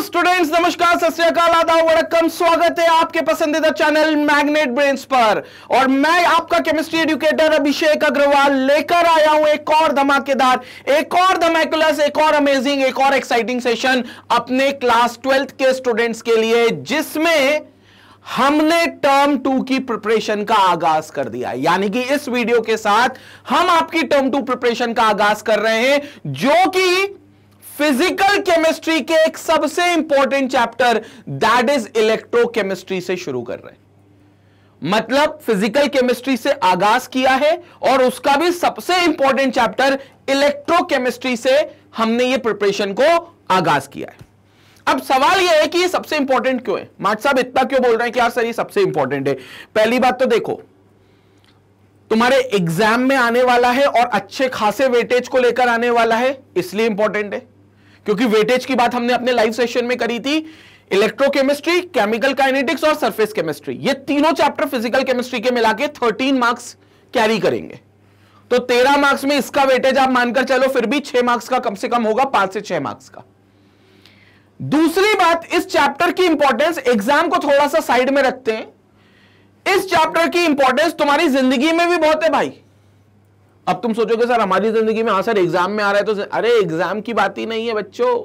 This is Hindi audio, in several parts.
स्टूडेंट्स, नमस्कार, सत श्री अकाल, आदाब, वड़क्कम। स्वागत है आपके पसंदीदा चैनल मैग्नेट ब्रेन्स पर। और मैं आपका केमिस्ट्री एजुकेटर अभिषेक अग्रवाल लेकर आया हूं एक और धमाकेदार, एक और धमाकुलस, एक और अमेजिंग, एक और एक्साइटिंग सेशन अपने क्लास 12th के स्टूडेंट्स के लिए, जिसमें हमने टर्म 2 की प्रिपरेशन का आगाज कर दिया। यानी कि इस वीडियो के साथ हम आपकी टर्म 2 प्रिपरेशन का आगाज कर रहे हैं, जो कि फिजिकल केमिस्ट्री के एक सबसे important chapter that is electrochemistry से शुरू कर रहे हैं। मतलब फिजिकल केमिस्ट्री से आगाज किया है और उसका भी सबसे इंपॉर्टेंट चैप्टर इलेक्ट्रोकेमिस्ट्री से हमने ये प्रिपरेशन को आगाज किया है। अब सवाल यह है कि ये सबसे इंपॉर्टेंट क्यों है? माट साहब इतना क्यों बोल रहे हैं कि यार सर ये सबसे इंपॉर्टेंट है? पहली बात तो देखो, तुम्हारे एग्जाम में आने वाला है और अच्छे खासे वेटेज को लेकर आने वाला है, इसलिए इंपॉर्टेंट है। क्योंकि वेटेज की बात हमने अपने लाइव सेशन में करी थी। इलेक्ट्रोकेमिस्ट्री, केमिकल काइनेटिक्स और सरफेस केमिस्ट्री, ये तीनों चैप्टर फिजिकल केमिस्ट्री के मिला के 13 मार्क्स कैरी करेंगे। तो 13 मार्क्स में इसका वेटेज आप मानकर चलो फिर भी 6 मार्क्स का कम से कम होगा, 5 से 6 मार्क्स का। दूसरी बात, इस चैप्टर की इंपॉर्टेंस, एग्जाम को थोड़ा सा साइड में रखते हैं, इस चैप्टर की इंपॉर्टेंस तुम्हारी जिंदगी में भी बहुत है भाई। अब तुम सोचोगे सर हमारी जिंदगी में, हाँ सर एग्जाम में आ रहा है तो, अरे एग्जाम की बात ही नहीं है बच्चों।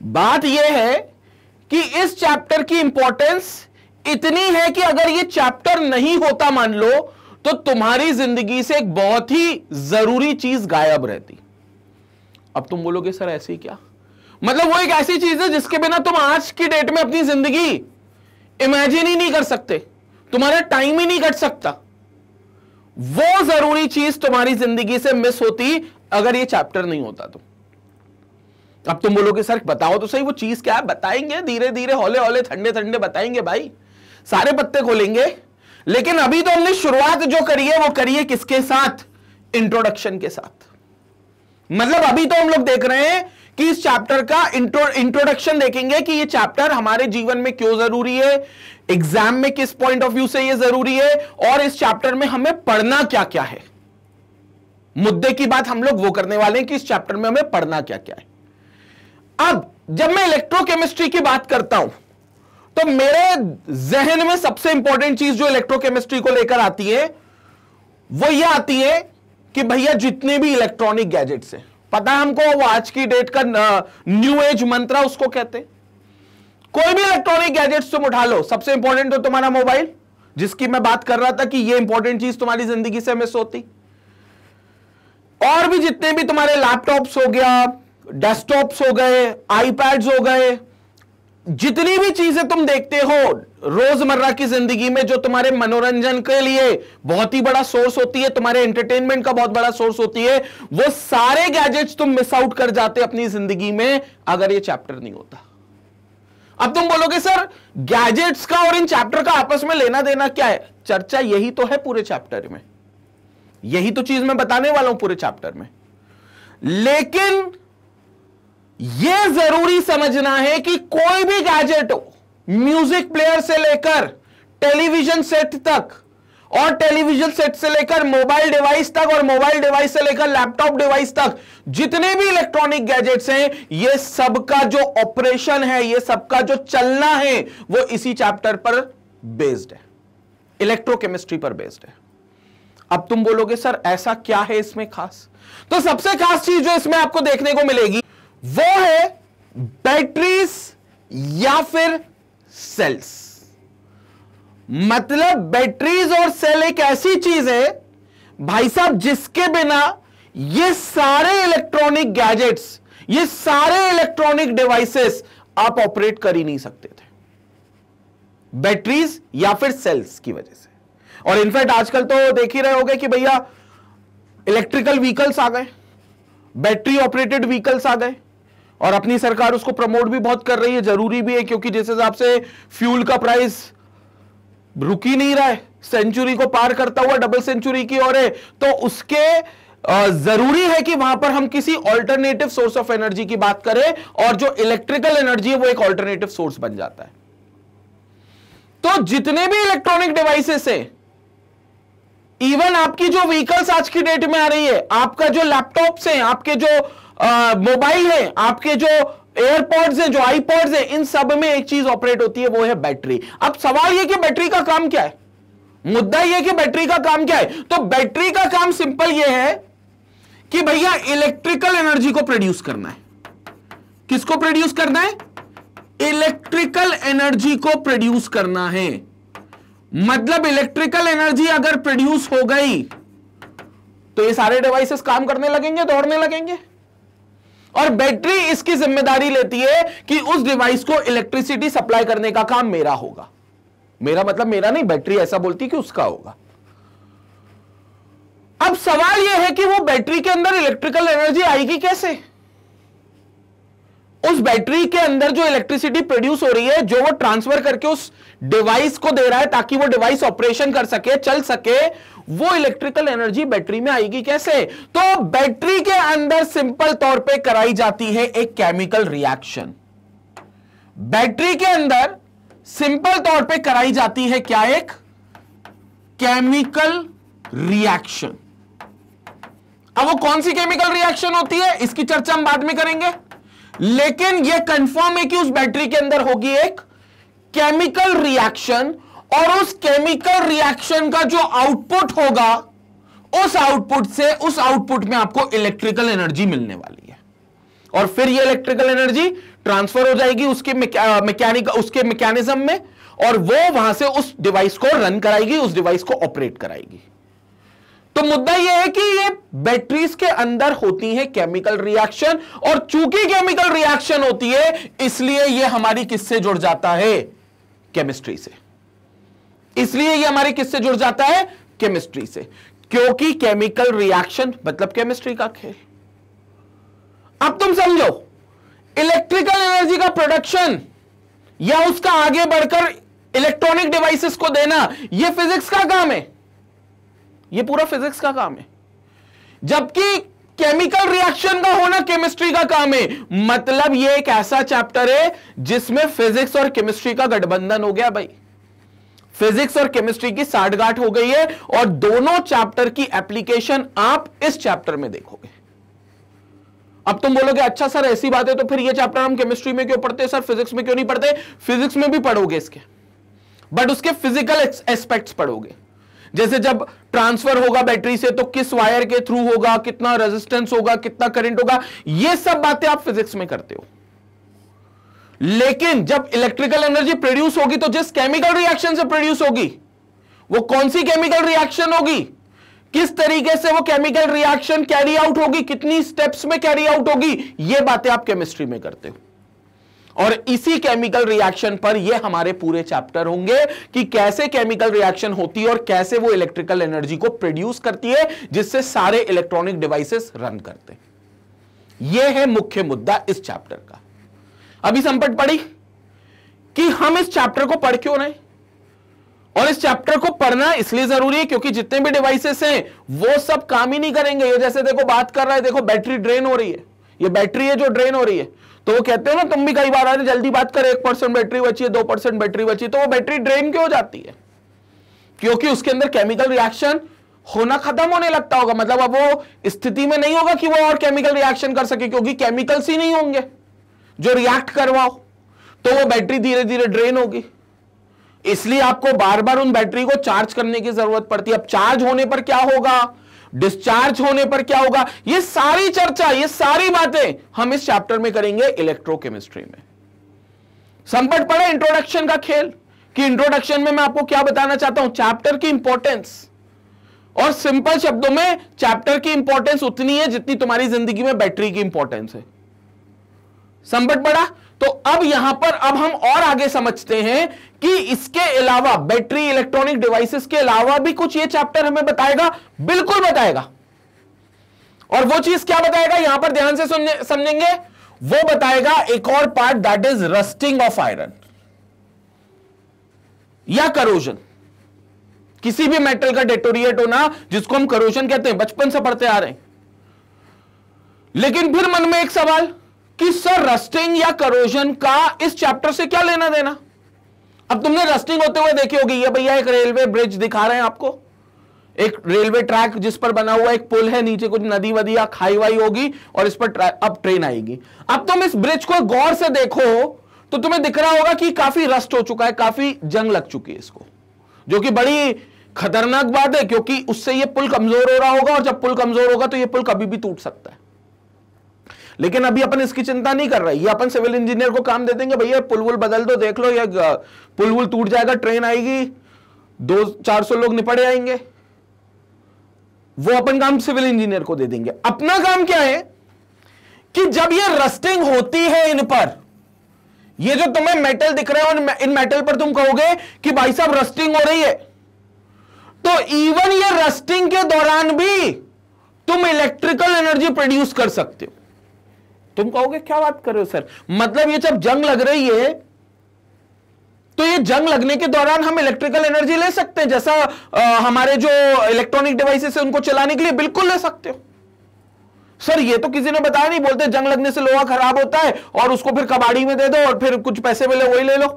बात यह है कि इस चैप्टर की इंपॉर्टेंस इतनी है कि अगर ये चैप्टर नहीं होता मान लो, तो तुम्हारी जिंदगी से एक बहुत ही जरूरी चीज गायब रहती। अब तुम बोलोगे सर ऐसे ही क्या? मतलब वो एक ऐसी चीज है जिसके बिना तुम आज की डेट में अपनी जिंदगी इमेजिन ही नहीं कर सकते, तुम्हारा टाइम ही नहीं कट सकता। वो जरूरी चीज तुम्हारी जिंदगी से मिस होती अगर ये चैप्टर नहीं होता तो। अब तुम बोलोगे सर बताओ तो सही वो चीज क्या है? बताएंगे धीरे धीरे, हौले हौले, ठंडे ठंडे बताएंगे भाई, सारे पत्ते खोलेंगे। लेकिन अभी तो हमने शुरुआत जो करी है वो करी है किसके साथ? इंट्रोडक्शन के साथ। मतलब अभी तो हम लोग देख रहे हैं कि इस चैप्टर का इंट्रोडक्शन देखेंगे कि ये चैप्टर हमारे जीवन में क्यों जरूरी है, एग्जाम में किस पॉइंट ऑफ व्यू से ये जरूरी है, और इस चैप्टर में हमें पढ़ना क्या क्या है। मुद्दे की बात हम लोग वो करने वाले हैं कि इस चैप्टर में हमें पढ़ना क्या क्या है। अब जब मैं इलेक्ट्रोकेमिस्ट्री की बात करता हूं तो मेरे जहन में सबसे इंपॉर्टेंट चीज जो इलेक्ट्रोकेमिस्ट्री को लेकर आती है वो ये आती है कि भैया जितने भी इलेक्ट्रॉनिक गैजेट्स हैं, पता है हमको, वो आज की डेट का न्यू एज मंत्रा उसको कहते हैं। कोई भी इलेक्ट्रॉनिक गैजेट्स तुम उठा लो, सबसे इंपॉर्टेंट तो तुम्हारा मोबाइल, जिसकी मैं बात कर रहा था कि ये इंपॉर्टेंट चीज तुम्हारी जिंदगी से मिस होती। और भी जितने भी तुम्हारे लैपटॉप्स हो गया, डेस्कटॉप्स हो गए, आईपैड्स हो गए, जितनी भी चीजें तुम देखते हो रोजमर्रा की जिंदगी में जो तुम्हारे मनोरंजन के लिए बहुत ही बड़ा सोर्स होती है, तुम्हारे एंटरटेनमेंट का बहुत बड़ा सोर्स होती है, वो सारे गैजेट्स तुम मिस आउट कर जाते अपनी जिंदगी में अगर ये चैप्टर नहीं होता। अब तुम बोलोगे सर गैजेट्स का और इन चैप्टर का आपस में लेना देना क्या है? चर्चा यही तो है पूरे चैप्टर में, यही तो चीज मैं बताने वाला हूं पूरे चैप्टर में। लेकिन यह जरूरी समझना है कि कोई भी गैजेट हो, म्यूजिक प्लेयर से लेकर टेलीविजन सेट तक, और टेलीविजन सेट से लेकर मोबाइल डिवाइस तक, और मोबाइल डिवाइस से लेकर लैपटॉप डिवाइस तक, जितने भी इलेक्ट्रॉनिक गैजेट्स हैं, ये सबका जो ऑपरेशन है, ये सबका जो चलना है, वो इसी चैप्टर पर बेस्ड है, इलेक्ट्रोकेमिस्ट्री पर बेस्ड है। अब तुम बोलोगे सर ऐसा क्या है इसमें खास? तो सबसे खास चीज जो इसमें आपको देखने को मिलेगी वो है बैटरीज या फिर सेल्स। मतलब बैटरीज और सेल एक ऐसी चीज है भाई साहब जिसके बिना ये सारे इलेक्ट्रॉनिक गैजेट्स, ये सारे इलेक्ट्रॉनिक डिवाइसेस आप ऑपरेट कर ही नहीं सकते थे, बैटरीज या फिर सेल्स की वजह से। और इनफैक्ट आजकल तो देख ही रहे होगे कि भैया इलेक्ट्रिकल व्हीकल्स आ गए, बैटरी ऑपरेटेड व्हीकल्स आ गए, और अपनी सरकार उसको प्रमोट भी बहुत कर रही है, जरूरी भी है, क्योंकि जिस हिसाब से फ्यूल का प्राइस रुक ही नहीं रहा है, सेंचुरी को पार करता हुआ डबल सेंचुरी की ओर है, तो उसके जरूरी है कि वहां पर हम किसी ऑल्टरनेटिव सोर्स ऑफ एनर्जी की बात करें, और जो इलेक्ट्रिकल एनर्जी है वो एक ऑल्टरनेटिव सोर्स बन जाता है। तो जितने भी इलेक्ट्रॉनिक डिवाइसेस है, इवन आपकी जो व्हीकल्स आज की डेट में आ रही है, आपका जो लैपटॉप्स हैं, आपके जो मोबाइल है, आपके जो एयरपॉड्स हैं, जो आईपॉड्स हैं, इन सब में एक चीज ऑपरेट होती है, वो है बैटरी। अब सवाल यह कि बैटरी का काम क्या है, मुद्दा यह कि बैटरी का काम क्या है। तो बैटरी का काम सिंपल यह है कि भैया इलेक्ट्रिकल एनर्जी को प्रोड्यूस करना है। किसको प्रोड्यूस करना है? इलेक्ट्रिकल एनर्जी को प्रोड्यूस करना है। मतलब इलेक्ट्रिकल एनर्जी अगर प्रोड्यूस हो गई तो ये सारे डिवाइसेस काम करने लगेंगे, दौड़ने लगेंगे। और बैटरी इसकी जिम्मेदारी लेती है कि उस डिवाइस को इलेक्ट्रिसिटी सप्लाई करने का काम मेरा होगा। मेरा मतलब मेरा नहीं, बैटरी ऐसा बोलती कि उसका होगा। अब सवाल यह है कि वो बैटरी के अंदर इलेक्ट्रिकल एनर्जी आएगी कैसे? उस बैटरी के अंदर जो इलेक्ट्रिसिटी प्रोड्यूस हो रही है, जो वो ट्रांसफर करके उस डिवाइस को दे रहा है ताकि वो डिवाइस ऑपरेशन कर सके, चल सके, वो इलेक्ट्रिकल एनर्जी बैटरी में आएगी कैसे? तो बैटरी के अंदर सिंपल तौर पे कराई जाती है एक केमिकल रिएक्शन। बैटरी के अंदर सिंपल तौर पे कराई जाती है क्या? एक केमिकल रिएक्शन। अब वो कौन सी केमिकल रिएक्शन होती है इसकी चर्चा हम बाद में करेंगे, लेकिन यह कंफर्म है कि उस बैटरी के अंदर होगी एक केमिकल रिएक्शन, और उस केमिकल रिएक्शन का जो आउटपुट होगा, उस आउटपुट में आपको इलेक्ट्रिकल एनर्जी मिलने वाली है। और फिर ये इलेक्ट्रिकल एनर्जी ट्रांसफर हो जाएगी उसके मैकेनिज्म में, और वो वहां से उस डिवाइस को रन कराएगी, उस डिवाइस को ऑपरेट कराएगी। तो मुद्दा यह है कि ये बैटरीज के अंदर होती है केमिकल रिएक्शन, और चूंकि केमिकल रिएक्शन होती है इसलिए ये हमारी किससे जुड़ जाता है? केमिस्ट्री से। इसलिए ये हमारी किससे जुड़ जाता है? केमिस्ट्री से, क्योंकि केमिकल रिएक्शन मतलब केमिस्ट्री का खेल। अब तुम समझो, इलेक्ट्रिकल एनर्जी का प्रोडक्शन या उसका आगे बढ़कर इलेक्ट्रॉनिक डिवाइसेस को देना, यह फिजिक्स का काम है, यह पूरा फिजिक्स का काम है, जबकि केमिकल रिएक्शन का होना केमिस्ट्री का काम है। मतलब यह एक ऐसा चैप्टर है जिसमें फिजिक्स और केमिस्ट्री का गठबंधन हो गया भाई। फिजिक्स और केमिस्ट्री की साठगांठ हो गई है, और दोनों चैप्टर की एप्लीकेशन आप इस चैप्टर में देखोगे। अब तुम बोलोगे अच्छा सर ऐसी बात है तो फिर ये चैप्टर हम केमिस्ट्री में क्यों पढ़ते हैं सर, फिजिक्स में क्यों नहीं पढ़ते? फिजिक्स में भी पढ़ोगे इसके, बट उसके फिजिकल एस्पेक्ट्स पढ़ोगे। जैसे जब ट्रांसफर होगा बैटरी से तो किस वायर के थ्रू होगा, कितना रेजिस्टेंस होगा, कितना करंट होगा, ये सब बातें आप फिजिक्स में करते हो। लेकिन जब इलेक्ट्रिकल एनर्जी प्रोड्यूस होगी तो जिस केमिकल रिएक्शन से प्रोड्यूस होगी, वो कौन सी केमिकल रिएक्शन होगी, किस तरीके से वो केमिकल रिएक्शन कैरी आउट होगी, कितनी स्टेप्स में कैरी आउट होगी, ये बातें आप केमिस्ट्री में करते हो। और इसी केमिकल रिएक्शन पर ये हमारे पूरे चैप्टर होंगे कि कैसे केमिकल रिएक्शन होती है और कैसे वो इलेक्ट्रिकल एनर्जी को प्रोड्यूस करती है, जिससे सारे इलेक्ट्रॉनिक डिवाइसेस रन करते हैं। यह है मुख्य मुद्दा इस चैप्टर का। अभी संपट पड़ी कि हम इस चैप्टर को पढ़ क्यों रहे, और इस चैप्टर को पढ़ना इसलिए जरूरी है क्योंकि जितने भी डिवाइसेस हैं वो सब काम ही नहीं करेंगे। ये जैसे देखो बात कर रहा है, देखो बैटरी ड्रेन हो रही है, ये बैटरी है जो ड्रेन हो रही है, तो वो कहते हो ना, तुम भी कई बार आते जल्दी बात कर, 1% बैटरी बची है, 2% बैटरी बची, तो वो बैटरी ड्रेन क्यों हो जाती है? क्योंकि उसके अंदर केमिकल रिएक्शन होना खत्म होने लगता होगा। मतलब अब वो स्थिति में नहीं होगा कि वो और केमिकल रिएक्शन कर सके, क्योंकि केमिकल्स ही नहीं होंगे जो रिएक्ट करवाओ, तो वो बैटरी धीरे धीरे ड्रेन होगी। इसलिए आपको बार बार उन बैटरी को चार्ज करने की जरूरत पड़ती है। अब चार्ज होने पर क्या होगा, डिस्चार्ज होने पर क्या होगा, ये सारी चर्चा, ये सारी बातें हम इस चैप्टर में करेंगे इलेक्ट्रोकेमिस्ट्री में। संपट पड़े इंट्रोडक्शन का खेल कि इंट्रोडक्शन में मैं आपको क्या बताना चाहता हूं, चैप्टर की इंपॉर्टेंस। और सिंपल शब्दों में चैप्टर की इंपॉर्टेंस उतनी है जितनी तुम्हारी जिंदगी में बैटरी की इंपॉर्टेंस है। संपट पड़ा तो अब यहां पर अब हम और आगे समझते हैं कि इसके अलावा बैटरी इलेक्ट्रॉनिक डिवाइसेस के अलावा भी कुछ ये चैप्टर हमें बताएगा, बिल्कुल बताएगा। और वो चीज क्या बताएगा यहां पर ध्यान से समझेंगे, वो बताएगा एक और part, that is rusting of iron या करोजन। किसी भी मेटल का डेटोरिएट होना, जिसको हम करोजन कहते हैं, बचपन से पढ़ते आ रहे हैं। लेकिन फिर मन में एक सवाल कि सर रस्टिंग या करोजन का इस चैप्टर से क्या लेना देना? अब तुमने रस्टिंग होते हुए देखी होगी, ये भैया एक रेलवे ब्रिज दिखा रहे हैं आपको, एक रेलवे ट्रैक जिस पर बना हुआ एक पुल है, नीचे कुछ नदी वदी या खाई वाई होगी और इस पर अब ट्रेन आएगी। अब तुम इस ब्रिज को गौर से देखो तो तुम्हें दिख रहा होगा कि काफी रस्ट हो चुका है, काफी जंग लग चुकी है इसको, जो कि बड़ी खतरनाक बात है क्योंकि उससे ये पुल कमजोर हो रहा होगा और जब पुल कमजोर होगा तो ये पुल कभी भी टूट सकता है। लेकिन अभी अपन इसकी चिंता नहीं कर रहे, ये अपन सिविल इंजीनियर को काम दे देंगे, भैया पुल वुल बदल दो, देख लो ये पुल वुल टूट जाएगा, ट्रेन आएगी, 200-400 लोग निपट जाएंगे, वो अपन काम सिविल इंजीनियर को दे देंगे। अपना काम क्या है कि जब ये रस्टिंग होती है इन पर, ये जो तुम्हें मेटल दिख रहा है और इन मेटल पर तुम कहोगे कि भाई साहब रस्टिंग हो रही है, तो इवन ये रस्टिंग के दौरान भी तुम इलेक्ट्रिकल एनर्जी प्रोड्यूस कर सकते हो। तुम कहोगे क्या बात कर रहे हो सर, मतलब ये जब जंग लग रही है तो ये जंग लगने के दौरान हम इलेक्ट्रिकल एनर्जी ले सकते हैं, जैसा हमारे जो इलेक्ट्रॉनिक डिवाइसेस है उनको चलाने के लिए बिल्कुल ले सकते हो। सर ये तो किसी ने बताया नहीं, बोलते जंग लगने से लोहा खराब होता है और उसको फिर कबाड़ी में दे दो और फिर कुछ पैसे मिले वही ले लो।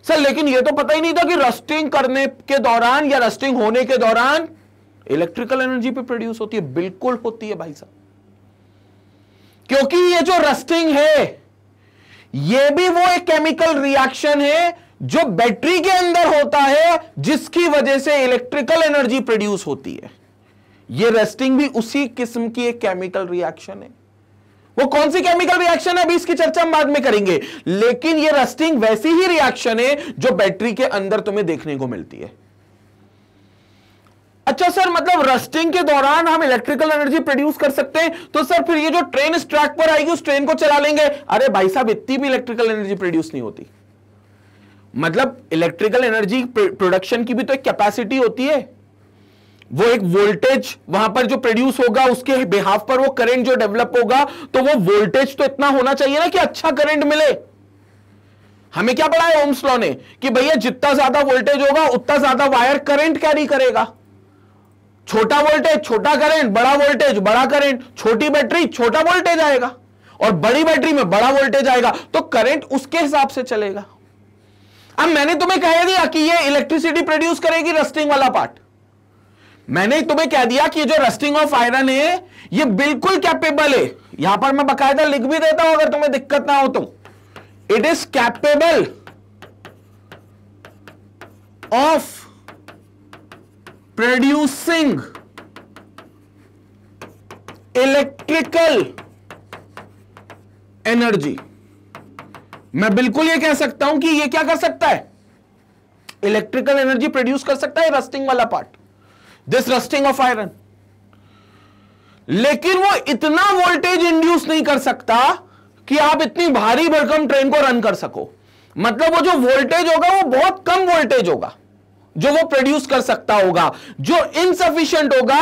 सर लेकिन ये तो पता ही नहीं था कि रस्टिंग करने के दौरान या रस्टिंग होने के दौरान इलेक्ट्रिकल एनर्जी पे प्रोड्यूस होती है। बिल्कुल होती है भाई साहब, क्योंकि ये जो रस्टिंग है ये भी वो एक केमिकल रिएक्शन है जो बैटरी के अंदर होता है, जिसकी वजह से इलेक्ट्रिकल एनर्जी प्रोड्यूस होती है। ये रस्टिंग भी उसी किस्म की एक केमिकल रिएक्शन है। वो कौन सी केमिकल रिएक्शन है अभी इसकी चर्चा हम बाद में करेंगे, लेकिन ये रस्टिंग वैसी ही रिएक्शन है जो बैटरी के अंदर तुम्हें देखने को मिलती है। अच्छा सर, मतलब रस्टिंग के दौरान हम इलेक्ट्रिकल एनर्जी प्रोड्यूस कर सकते हैं, तो सर फिर ये जो ट्रेन इस ट्रैक पर आएगी उस ट्रेन को चला लेंगे। अरे भाई साहब, इतनी भी इलेक्ट्रिकल एनर्जी प्रोड्यूस नहीं होती। मतलब इलेक्ट्रिकल एनर्जी प्रोडक्शन की भी तो एक कैपेसिटी होती है, वो एक वोल्टेज वहां पर जो प्रोड्यूस होगा उसके बिहाफ पर वो करंट जो डेवलप होगा, तो वो वोल्टेज तो इतना होना चाहिए ना कि अच्छा करंट मिले। हमें क्या पढ़ा है ओम्स लॉ ने कि भैया जितना ज्यादा वोल्टेज होगा उतना ज्यादा वायर करंट कैरी करेगा। छोटा वोल्टेज छोटा करंट, बड़ा वोल्टेज बड़ा करंट, छोटी बैटरी छोटा वोल्टेज आएगा और बड़ी बैटरी में बड़ा वोल्टेज आएगा, तो करंट उसके हिसाब से चलेगा। अब मैंने तुम्हें कह दिया कि ये इलेक्ट्रिसिटी प्रोड्यूस करेगी रस्टिंग वाला पार्ट। मैंने तुम्हें कह दिया कि जो रस्टिंग ऑफ आयरन है ये बिल्कुल कैपेबल है। यहां पर मैं बकायदा लिख भी देता हूं अगर तुम्हें दिक्कत ना हो तो, it is capable of producing electrical energy. मैं बिल्कुल ये कह सकता हूं कि ये क्या कर सकता है, इलेक्ट्रिकल एनर्जी प्रोड्यूस कर सकता है रस्टिंग वाला part, this rusting of iron. लेकिन वो इतना वोल्टेज इंड्यूस नहीं कर सकता कि आप इतनी भारी भरकम ट्रेन को रन कर सको। मतलब वो जो वोल्टेज होगा वो बहुत कम वोल्टेज होगा जो वो प्रोड्यूस कर सकता होगा, जो इनसफिशिएंट होगा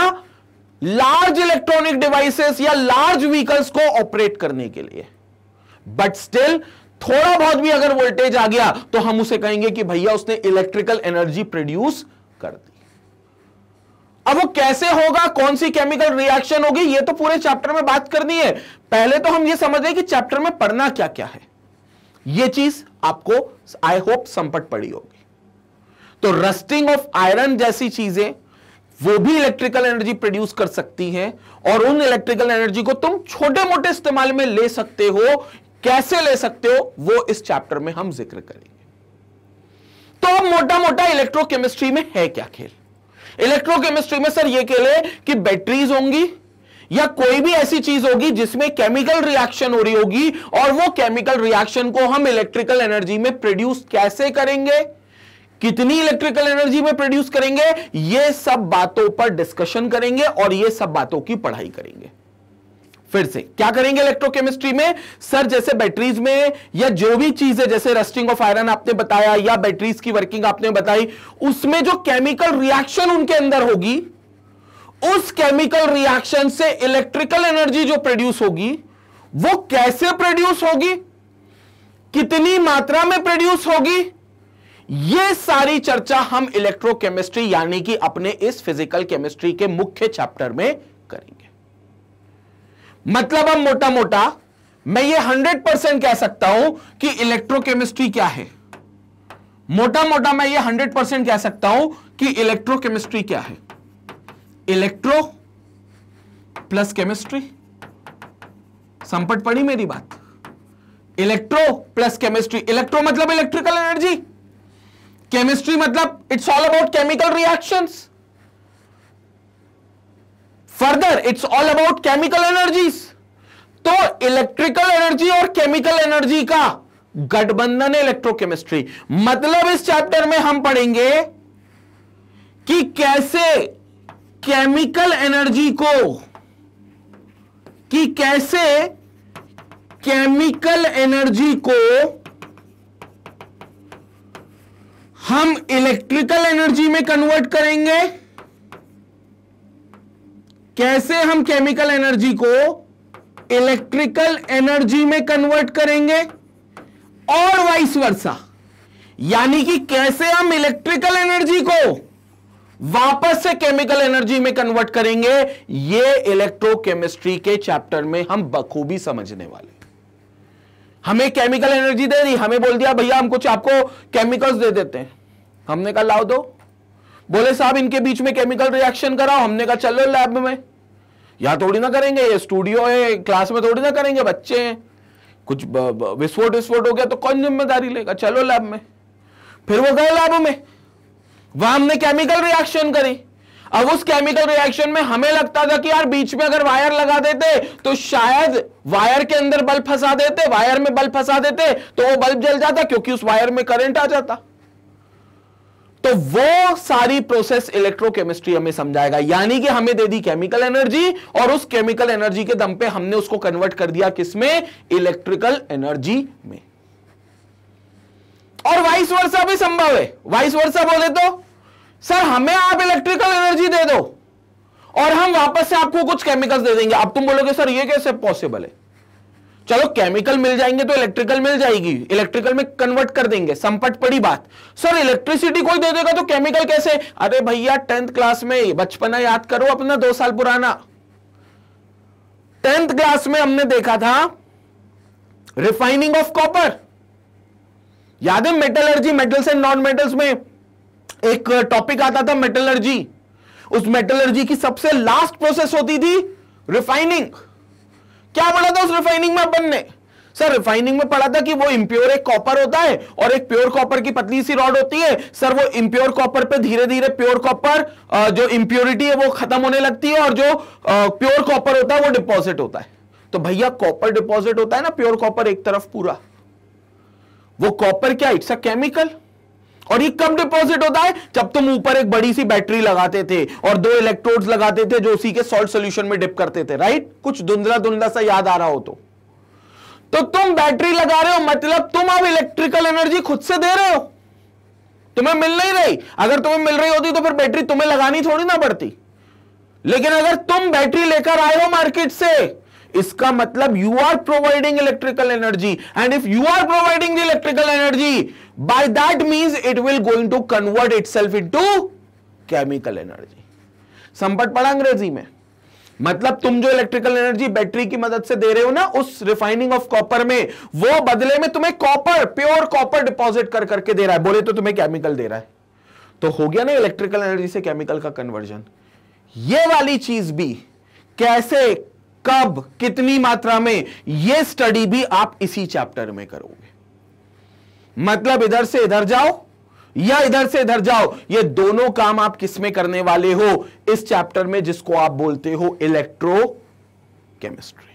लार्ज इलेक्ट्रॉनिक डिवाइसेस या लार्ज व्हीकल्स को ऑपरेट करने के लिए। बट स्टिल थोड़ा बहुत भी अगर वोल्टेज आ गया तो हम उसे कहेंगे कि भैया उसने इलेक्ट्रिकल एनर्जी प्रोड्यूस कर दी। अब वो कैसे होगा, कौन सी केमिकल रिएक्शन होगी, ये तो पूरे चैप्टर में बात करनी है। पहले तो हम ये समझ रहे कि चैप्टर में पढ़ना क्या क्या है, ये चीज आपको आई होप संपट पड़ी होगी। तो रस्टिंग ऑफ आयरन जैसी चीजें वो भी इलेक्ट्रिकल एनर्जी प्रोड्यूस कर सकती हैं और उन इलेक्ट्रिकल एनर्जी को तुम छोटे मोटे इस्तेमाल में ले सकते हो। कैसे ले सकते हो वो इस चैप्टर में हम जिक्र करेंगे। तो मोटा मोटा इलेक्ट्रोकेमिस्ट्री में है क्या खेल। इलेक्ट्रोकेमिस्ट्री में सर ये खेल है कि बैटरीज होंगी या कोई भी ऐसी चीज होगी जिसमें केमिकल रिएक्शन हो रही होगी और वो केमिकल रिएक्शन को हम इलेक्ट्रिकल एनर्जी में प्रोड्यूस कैसे करेंगे, कितनी इलेक्ट्रिकल एनर्जी में प्रोड्यूस करेंगे, ये सब बातों पर डिस्कशन करेंगे और ये सब बातों की पढ़ाई करेंगे। फिर से क्या करेंगे इलेक्ट्रोकेमिस्ट्री में सर, जैसे बैटरीज में या जो भी चीज है, जैसे रस्टिंग ऑफ आयरन आपने बताया या बैटरीज की वर्किंग आपने बताई, उसमें जो केमिकल रिएक्शन उनके अंदर होगी, उस केमिकल रिएक्शन से इलेक्ट्रिकल एनर्जी जो प्रोड्यूस होगी वो कैसे प्रोड्यूस होगी, कितनी मात्रा में प्रोड्यूस होगी, ये सारी चर्चा हम इलेक्ट्रोकेमिस्ट्री यानी कि अपने इस फिजिकल केमिस्ट्री के मुख्य चैप्टर में करेंगे। मतलब अब मोटा मोटा मैं ये 100% कह सकता हूं कि इलेक्ट्रोकेमिस्ट्री क्या है। मोटा मोटा मैं ये 100% कह सकता हूं कि इलेक्ट्रोकेमिस्ट्री क्या है। Electro plus chemistry. संपट पड़ी मेरी बात? Electro plus chemistry. इलेक्ट्रो मतलब इलेक्ट्रिकल एनर्जी, केमिस्ट्री मतलब it's all about chemical reactions, further it's all about chemical energies. तो इलेक्ट्रिकल एनर्जी और केमिकल एनर्जी का गठबंधन है इलेक्ट्रोकेमिस्ट्री। मतलब इस चैप्टर में हम पढ़ेंगे कि कैसे केमिकल एनर्जी को, कि कैसे केमिकल एनर्जी को हम इलेक्ट्रिकल एनर्जी में कन्वर्ट करेंगे, कैसे हम केमिकल एनर्जी को इलेक्ट्रिकल एनर्जी में कन्वर्ट करेंगे और वाइस वर्सा। यानी कि कैसे हम इलेक्ट्रिकल एनर्जी को वापस से केमिकल एनर्जी में कन्वर्ट करेंगे, यह इलेक्ट्रोकेमिस्ट्री के चैप्टर में हम बखूबी समझने वाले। हमें केमिकल एनर्जी दे दी, हमें बोल दिया भैया हम कुछ आपको केमिकल्स दे देते हैं। हमने कहा लाओ दो, बोले साहब इनके बीच में केमिकल रिएक्शन कराओ। हमने कहा चलो लैब में। यहां थोड़ी ना करेंगे, ये स्टूडियो है, क्लास में थोड़ी ना करेंगे, बच्चे हैं, कुछ विस्फोट हो गया तो कौन जिम्मेदारी लेगा, चलो लैब में। फिर वो गए लैब में, वहां हमने केमिकल रिएक्शन करी। अब उस केमिकल रिएक्शन में हमें लगता था कि यार बीच में अगर वायर लगा देते तो शायद वायर के अंदर बल्ब फंसा देते, वायर में बल्ब फंसा देते तो वो बल्ब जल जाता, क्योंकि उस वायर में करंट आ जाता। तो वो सारी प्रोसेस इलेक्ट्रोकेमिस्ट्री हमें समझाएगा। यानी कि हमें दे दी केमिकल एनर्जी और उस केमिकल एनर्जी के दम पे हमने उसको कन्वर्ट कर दिया किसमें, इलेक्ट्रिकल एनर्जी में। और वाइस वर्सा भी संभव है। वाइस वर्सा बोले तो सर हमें आप इलेक्ट्रिकल एनर्जी दे दो और हम वापस से आपको कुछ केमिकल्स दे देंगे। अब तुम बोलोगे सर ये कैसे पॉसिबल है? चलो केमिकल मिल जाएंगे तो इलेक्ट्रिकल मिल जाएगी, इलेक्ट्रिकल में कन्वर्ट कर देंगे। संपट पड़ी बात। सर इलेक्ट्रिसिटी कोई दे देगा तो केमिकल कैसे? अरे भैया 10th क्लास में बचपना याद करो अपना, 2 साल पुराना। 10th क्लास में हमने देखा था रिफाइनिंग ऑफ कॉपर। याद है metallurgy, metals and non metals में एक टॉपिक आता था मेटलर्जी। उस मेटलर्जी की सबसे लास्ट प्रोसेस होती थी रिफाइनिंग। क्या पढ़ा था उस रिफाइनिंग में अपन ने? सर रिफाइनिंग में पढ़ा था कि वो इंप्योर एक कॉपर होता है और एक प्योर कॉपर की पतली सी रॉड होती है। सर वो इंप्योर कॉपर पे धीरे धीरे प्योर कॉपर जो इंप्योरिटी है वो खत्म होने लगती है और जो प्योर कॉपर होता है वो डिपॉजिट होता है। तो भैया कॉपर डिपॉजिट होता है ना, प्योर कॉपर एक तरफ पूरा, वो कॉपर क्या, इट्स अ केमिकल। और ये कब डिपॉजिट होता है? जब तुम ऊपर एक बड़ी सी बैटरी लगाते थे और 2 इलेक्ट्रोड्स लगाते थे जो उसी के सॉल्ट सॉल्यूशन में डिप करते थे, राइट? कुछ धुंधला धुंधला सा याद आ रहा हो तो तुम बैटरी लगा रहे हो, मतलब तुम अब इलेक्ट्रिकल एनर्जी खुद से दे रहे हो, तुम्हें मिल नहीं रही। अगर तुम्हें मिल रही होती तो फिर बैटरी तुम्हें लगानी थोड़ी ना पड़ती। लेकिन अगर तुम बैटरी लेकर आए हो मार्केट से, इसका मतलब you are providing electrical energy, and if you are providing the electrical energy, by that means it will going to convert itself into chemical energy. संपट पड़ा अंग्रेजी में। मतलब तुम जो इलेक्ट्रिकल एनर्जी बैटरी की मदद से दे रहे हो ना उस रिफाइनिंग ऑफ कॉपर में, वो बदले में तुम्हें कॉपर, प्योर कॉपर डिपॉजिट कर करके दे रहा है, बोले तो तुम्हें केमिकल दे रहा है। तो हो गया ना इलेक्ट्रिकल एनर्जी से केमिकल का कन्वर्जन। ये वाली चीज भी कैसे, कब, कितनी मात्रा में, यह स्टडी भी आप इसी चैप्टर में करोगे। मतलब इधर से इधर जाओ या इधर से इधर जाओ, ये दोनों काम आप किसमें करने वाले हो? इस चैप्टर में, जिसको आप बोलते हो इलेक्ट्रोकेमिस्ट्री।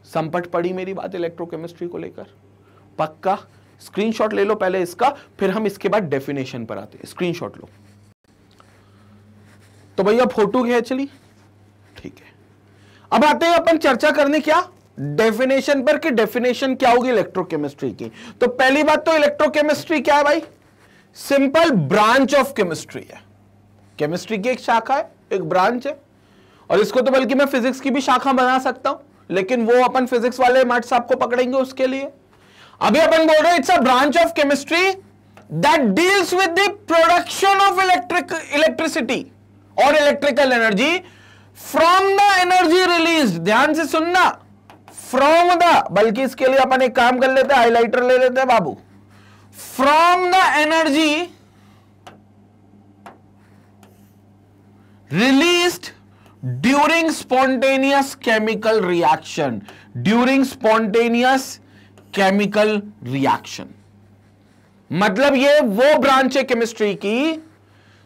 संपट पड़ी मेरी बात इलेक्ट्रोकेमिस्ट्री को लेकर? पक्का? स्क्रीनशॉट ले लो पहले इसका, फिर हम इसके बाद डेफिनेशन पर आते हैं। स्क्रीनशॉट लो। तो भैया फोटो है, चली ठीक है। अब आते हैं अपन चर्चा करने क्या, डेफिनेशन पर, कि डेफिनेशन क्या होगी इलेक्ट्रोकेमिस्ट्री की। तो पहली बात तो इलेक्ट्रोकेमिस्ट्री क्या है भाई? सिंपल ब्रांच ऑफ केमिस्ट्री है। केमिस्ट्री की एक शाखा है, एक ब्रांच है, और इसको तो बल्कि मैं फिजिक्स की भी शाखा बना सकता हूं, लेकिन वो अपन फिजिक्स वाले मट साहब को पकड़ेंगे उसके लिए। अभी अपन बोल रहे हैं it's a branch of chemistry that deals with the production of electricity और electrical energy from the energy release. ध्यान से सुनना, फ्रॉम द, बल्कि इसके लिए अपन एक काम कर लेते हैं, हाइलाइटर ले लेते हैं बाबू। From the energy released during spontaneous chemical reaction, during spontaneous chemical reaction। मतलब ये वो ब्रांच है केमिस्ट्री की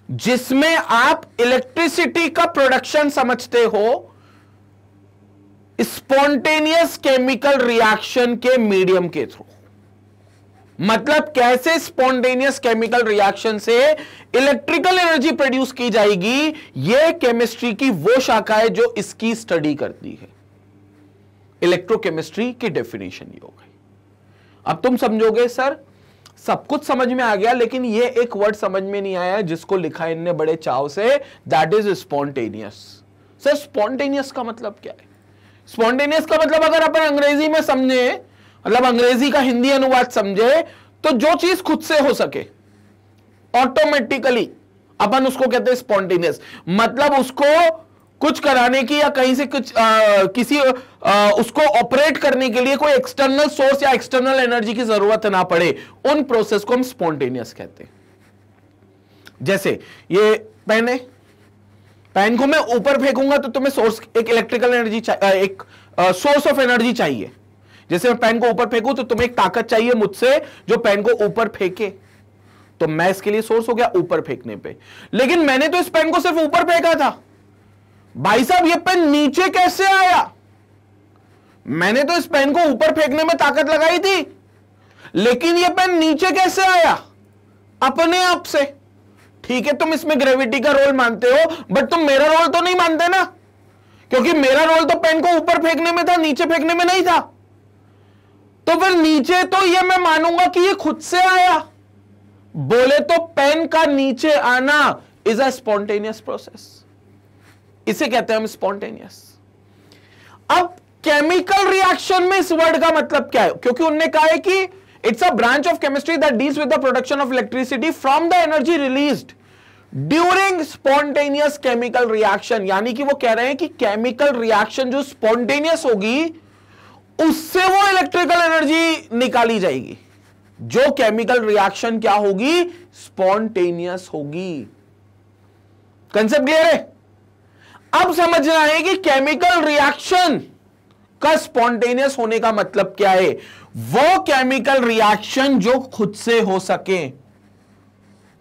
जिसमें आप इलेक्ट्रिसिटी का प्रोडक्शन समझते हो स्पॉन्टेनियस केमिकल रिएक्शन के मीडियम के थ्रू। मतलब कैसे स्पॉन्टेनियस केमिकल रिएक्शन से इलेक्ट्रिकल एनर्जी प्रोड्यूस की जाएगी, यह केमिस्ट्री की वो शाखा है जो इसकी स्टडी करती है। इलेक्ट्रोकेमिस्ट्री की डेफिनेशन ये हो गई। अब तुम समझोगे सर सब कुछ समझ में आ गया, लेकिन ये एक वर्ड समझ में नहीं आया जिसको लिखा इनने बड़े चाव से, that is spontaneous. Sir spontaneous का मतलब क्या है? स्पॉन्टेनियस का मतलब अगर अपन अंग्रेजी में समझे, मतलब अंग्रेजी का हिंदी अनुवाद समझे, तो जो चीज खुद से हो सके ऑटोमेटिकली अपन उसको कहते हैं स्पॉन्टेनियस। मतलब उसको कुछ कराने की या कहीं से कुछ उसको ऑपरेट करने के लिए कोई एक्सटर्नल सोर्स या एक्सटर्नल एनर्जी की जरूरत ना पड़े, उन प्रोसेस को हम स्पॉन्टेनियस कहते हैं। जैसे ये पेन है, पेन को मैं ऊपर फेंकूंगा तो तुम्हें सोर्स एक इलेक्ट्रिकल एनर्जी एक सोर्स ऑफ एनर्जी चाहिए। जैसे मैं पेन को ऊपर फेंकूं तो तुम्हें एक ताकत चाहिए मुझसे जो पेन को ऊपर फेंके, तो मैं इसके लिए सोर्स हो गया ऊपर फेंकने पे। लेकिन मैंने तो इस पेन को सिर्फ ऊपर फेंका था, भाई साहब ये पेन नीचे कैसे आया? मैंने तो इस पेन को ऊपर फेंकने में ताकत लगाई थी, लेकिन ये पेन नीचे कैसे आया? अपने आप से। ठीक है तुम इसमें ग्रेविटी का रोल मानते हो, बट तुम मेरा रोल तो नहीं मानते ना, क्योंकि मेरा रोल तो पेन को ऊपर फेंकने में था, नीचे फेंकने में नहीं था। तो फिर नीचे तो ये मैं मानूंगा कि ये खुद से आया। बोले तो पेन का नीचे आना इज अ स्पॉन्टेनियस प्रोसेस, इसे कहते हैं हम स्पॉन्टेनियस। अब केमिकल रिएक्शन में इस वर्ड का मतलब क्या है? क्योंकि उन्होंने कहा है कि it's a branch of chemistry that deals with the production of electricity from the energy released during spontaneous chemical reaction. यानी कि वो कह रहे हैं कि केमिकल रिएक्शन जो स्पॉन्टेनियस होगी उससे वो इलेक्ट्रिकल एनर्जी निकाली जाएगी। जो केमिकल रिएक्शन क्या होगी? स्पॉन्टेनियस होगी। कंसेप्ट क्लियर है? अब समझना है कि केमिकल रिएक्शन का स्पॉन्टेनियस होने का मतलब क्या है। वो केमिकल रिएक्शन जो खुद से हो सके,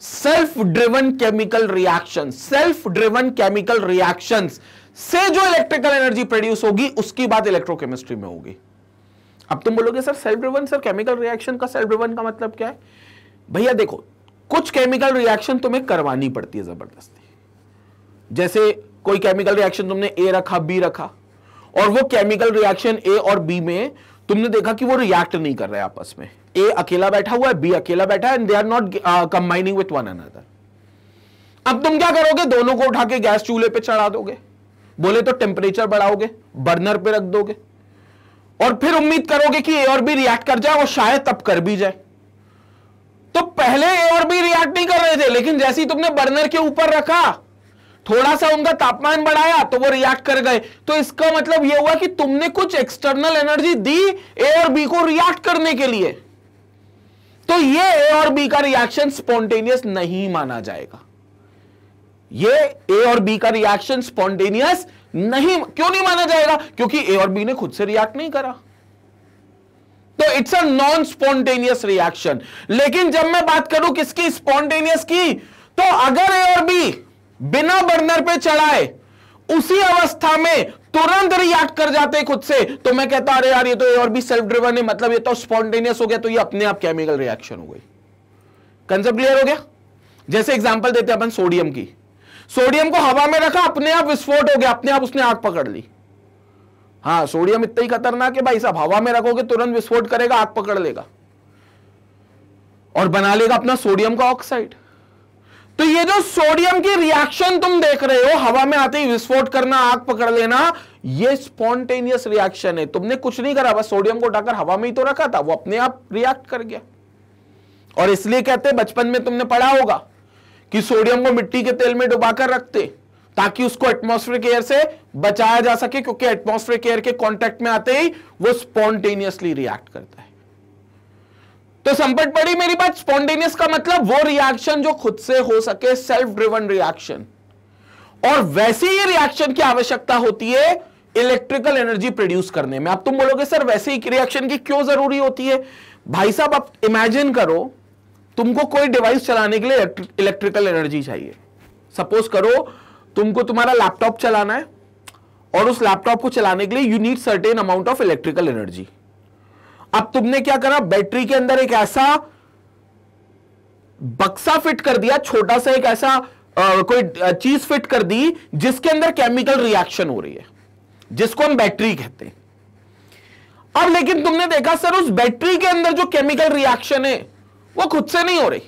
self driven chemical reaction, self driven chemical reactions से जो इलेक्ट्रिकल एनर्जी प्रोड्यूस होगी उसकी बात इलेक्ट्रोकेमिस्ट्री में होगी। अब तुम बोलोगे sir self driven, sir chemical reaction का सेल्फ ड्रिवन का मतलब क्या है? भैया देखो, कुछ केमिकल रिएक्शन तुम्हें करवानी पड़ती है जबरदस्ती। जैसे कोई केमिकल रिएक्शन तुमने ए रखा, बी रखा, और वो केमिकल रिएक्शन ए और बी में तुमने देखा कि वो रिएक्ट नहीं कर रहे आपस में। ए अकेला बैठा हुआ है, बी अकेला बैठा है, and they are not combining with one another. अब तुम क्या करोगे? दोनों को उठा के गैस चूल्हे पे चढ़ा दोगे, बोले तो टेम्परेचर बढ़ाओगे, बर्नर पे रख दोगे, और फिर उम्मीद करोगे कि ए और बी रिएक्ट कर जाए, और शायद तब कर भी जाए। तो पहले ए और बी रिएक्ट नहीं कर रहे थे, लेकिन जैसे ही तुमने बर्नर के ऊपर रखा, थोड़ा सा उनका तापमान बढ़ाया, तो वो रिएक्ट कर गए। तो इसका मतलब यह हुआ कि तुमने कुछ एक्सटर्नल एनर्जी दी ए और बी को रिएक्ट करने के लिए। तो ये ए और बी का रिएक्शन स्पॉन्टेनियस नहीं माना जाएगा। ये ए और बी का रिएक्शन स्पॉन्टेनियस नहीं, क्यों नहीं माना जाएगा? क्योंकि ए और बी ने खुद से रिएक्ट नहीं करा, तो it's a non spontaneous reaction. लेकिन जब मैं बात करूं किसकी? स्पॉन्टेनियस की, तो अगर ए और बी बिना बर्नर पे चढ़ाए उसी अवस्था में तुरंत रिएक्ट कर जाते खुद से, तो मैं कहता अरे यार ये तो ए और बी सेल्फ ड्रिवन है, मतलब ये तो स्पॉन्टेनियस हो गया, तो ये अपने आप केमिकल रिएक्शन हो गई। कंसेप्ट क्लियर हो गया? जैसे एग्जांपल देते हैं अपन सोडियम की। सोडियम को हवा में रखा, अपने आप विस्फोट हो गया, अपने आप उसने आग पकड़ ली। हाँ, सोडियम इतना ही खतरनाक है भाई साहब, हवा में रखोगे तुरंत विस्फोट करेगा, आग पकड़ लेगा और बना लेगा अपना सोडियम का ऑक्साइड। तो ये जो सोडियम की रिएक्शन तुम देख रहे हो, हवा में आते ही विस्फोट करना, आग पकड़ लेना, ये स्पॉन्टेनियस रिएक्शन है। तुमने कुछ नहीं करा, बस सोडियम को उठाकर हवा में ही तो रखा था, वो अपने आप रिएक्ट कर गया। और इसलिए कहते हैं, बचपन में तुमने पढ़ा होगा कि सोडियम को मिट्टी के तेल में डुबाकर रखते ताकि उसको एटमॉस्फेरिक एयर से बचाया जा सके, क्योंकि एटमॉस्फेरिक एयर के कांटेक्ट में आते ही वो स्पॉन्टेनियसली रिएक्ट करता है। तो संपट पड़ी मेरी बात। स्पॉन्टेनियस का मतलब वो रिएक्शन जो खुद से हो सके, सेल्फ ड्रिवन रिएक्शन। और वैसे ही रिएक्शन की आवश्यकता होती है इलेक्ट्रिकल एनर्जी प्रोड्यूस करने में। अब तुम बोलोगे सर वैसे ही रिएक्शन की क्यों जरूरी होती है? भाई साहब आप इमेजिन करो, तुमको कोई डिवाइस चलाने के लिए इलेक्ट्रिकल एनर्जी चाहिए। सपोज करो तुमको तुम्हारा लैपटॉप चलाना है और उस लैपटॉप को चलाने के लिए you need certain amount of electrical energy. अब तुमने क्या करा, बैटरी के अंदर एक ऐसा बक्सा फिट कर दिया, छोटा सा एक ऐसा कोई चीज फिट कर दी जिसके अंदर केमिकल रिएक्शन हो रही है, जिसको हम बैटरी कहते हैं। अब लेकिन तुमने देखा सर उस बैटरी के अंदर जो केमिकल रिएक्शन है वो खुद से नहीं हो रही।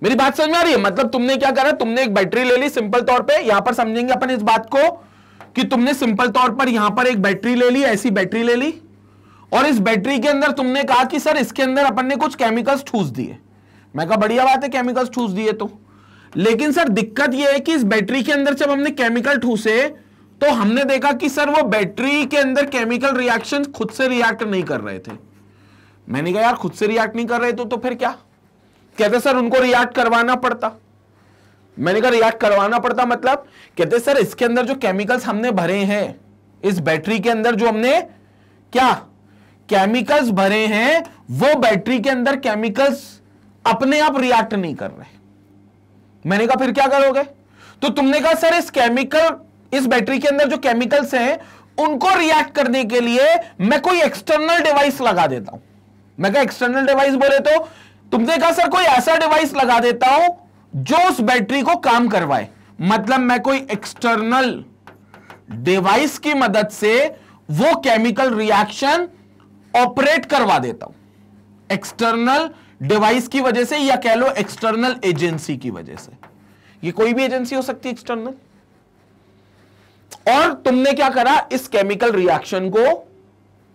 मेरी बात समझ में आ रही है? मतलब तुमने क्या करा, तुमने एक बैटरी ले ली, सिंपल तौर पे यहां पर समझेंगे अपन इस बात को कि तुमने सिंपल तौर पर यहां पर एक बैटरी ले ली, ऐसी बैटरी ले ली, और इस बैटरी के अंदर तुमने कहा कि सर इसके अंदर अपन ने कुछ केमिकल्स ठूस दिए। मैं कहा बढ़िया बात है, केमिकल्स ठूस दिए तो, लेकिन सर दिक्कत यह है कि इस बैटरी के अंदर जब हमने केमिकल ठूसे तो हमने देखा कि सर वो बैटरी के अंदर केमिकल रिएक्शन खुद से रिएक्ट नहीं कर रहे थे। मैंने कहा यार खुद से रिएक्ट नहीं कर रहे तो फिर क्या? कहते सर उनको रिएक्ट करवाना पड़ता। मैंने कहा रिएक्ट करवाना पड़ता मतलब? कहते सर इसके अंदर जो केमिकल्स हमने भरे हैं, इस बैटरी के अंदर जो हमने क्या केमिकल्स भरे हैं, वो बैटरी के अंदर केमिकल्स अपने आप रिएक्ट नहीं कर रहे। मैंने कहा फिर क्या करोगे? तो तुमने कहा सर इस बैटरी के अंदर जो केमिकल्स हैं उनको रिएक्ट करने के लिए मैं कोई एक्सटर्नल डिवाइस लगा देता हूं। मैं कहा एक्सटर्नल डिवाइस बोले तो तुमने कहा सर कोई ऐसा डिवाइस लगा देता हूं जो उस बैटरी को काम करवाए। मतलब मैं कोई एक्सटर्नल डिवाइस की मदद से वो केमिकल रिएक्शन ऑपरेट करवा देता हूं, एक्सटर्नल डिवाइस की वजह से, या कह लो एक्सटर्नल एजेंसी की वजह से। ये कोई भी एजेंसी हो सकती है एक्सटर्नल। और तुमने क्या करा, इस केमिकल रिएक्शन को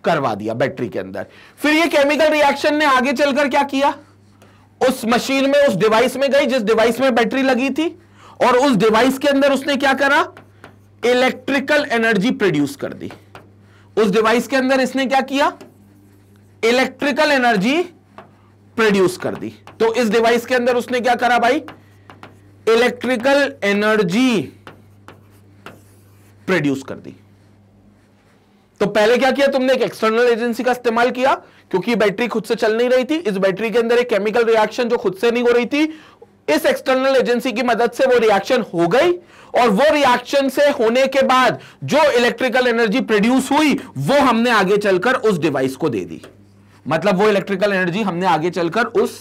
करवा दिया बैटरी के अंदर। फिर ये केमिकल रिएक्शन ने आगे चलकर क्या किया, उस मशीन में, उस डिवाइस में गई जिस डिवाइस में बैटरी लगी थी, और उस डिवाइस के अंदर उसने क्या करा, इलेक्ट्रिकल एनर्जी प्रोड्यूस कर दी। उस डिवाइस के अंदर इसने क्या किया, इलेक्ट्रिकल एनर्जी प्रोड्यूस कर दी। तो इस डिवाइस के अंदर उसने क्या करा भाई, इलेक्ट्रिकल एनर्जी प्रोड्यूस कर दी। तो पहले क्या किया तुमने, एक एक्सटर्नल एजेंसी का इस्तेमाल किया, क्योंकि बैटरी खुद से चल नहीं रही थी। इस बैटरी के अंदर एक केमिकल रिएक्शन जो खुद से नहीं हो रही थी, इस एक्सटर्नल एजेंसी की मदद से वो रिएक्शन हो गई, और वो रिएक्शन से होने के बाद जो इलेक्ट्रिकल एनर्जी प्रोड्यूस हुई वो हमने आगे चलकर उस डिवाइस को दे दी। मतलब वो इलेक्ट्रिकल एनर्जी हमने आगे चलकर उस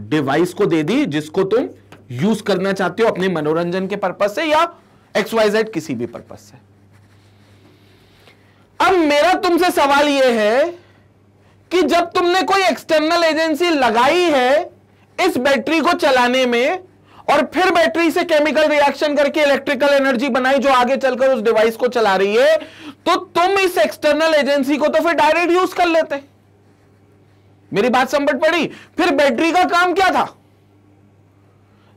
डिवाइस को दे दी जिसको तुम यूज करना चाहते हो अपने मनोरंजन के पर्पस से या XYZ किसी भी पर्पस से। अब मेरा तुमसे सवाल यह है कि जब तुमने कोई एक्सटर्नल एजेंसी लगाई है इस बैटरी को चलाने में, और फिर बैटरी से केमिकल रिएक्शन करके इलेक्ट्रिकल एनर्जी बनाई जो आगे चलकर उस डिवाइस को चला रही है, तो तुम इस एक्सटर्नल एजेंसी को तो फिर डायरेक्ट यूज कर लेते। मेरी बात समझ पड़ी? फिर बैटरी का काम क्या था?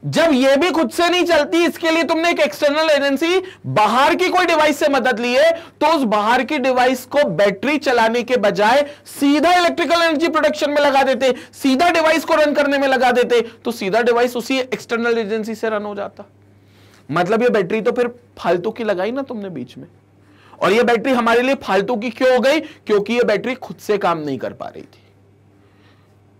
जब यह भी खुद से नहीं चलती, इसके लिए तुमने एक एक्सटर्नल एजेंसी बाहर की कोई डिवाइस से मदद ली है, तो उस बाहर की डिवाइस को बैटरी चलाने के बजाय सीधा इलेक्ट्रिकल एनर्जी प्रोडक्शन में लगा देते, सीधा डिवाइस को रन करने में लगा देते, तो सीधा डिवाइस उसी एक्सटर्नल एजेंसी से रन हो जाता। मतलब ये बैटरी तो फिर फालतू की लगाई ना तुमने बीच में। और ये बैटरी हमारे लिए फालतू की क्यों हो गई? क्योंकि ये बैटरी खुद से काम नहीं कर पा रही थी।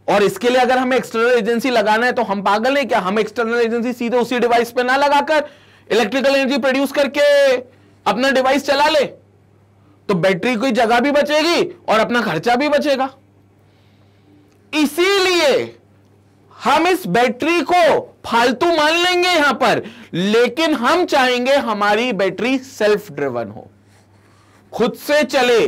और इसके लिए अगर हमें एक्सटर्नल एजेंसी लगाना है तो हम पागल हैं क्या? हम एक्सटर्नल एजेंसी सीधे उसी डिवाइस पे ना लगाकर इलेक्ट्रिकल एनर्जी प्रोड्यूस करके अपना डिवाइस चला ले, तो बैटरी की जगह भी बचेगी और अपना खर्चा भी बचेगा। इसीलिए हम इस बैटरी को फालतू मान लेंगे यहां पर, लेकिन हम चाहेंगे हमारी बैटरी सेल्फ ड्रिवन हो, खुद से चले,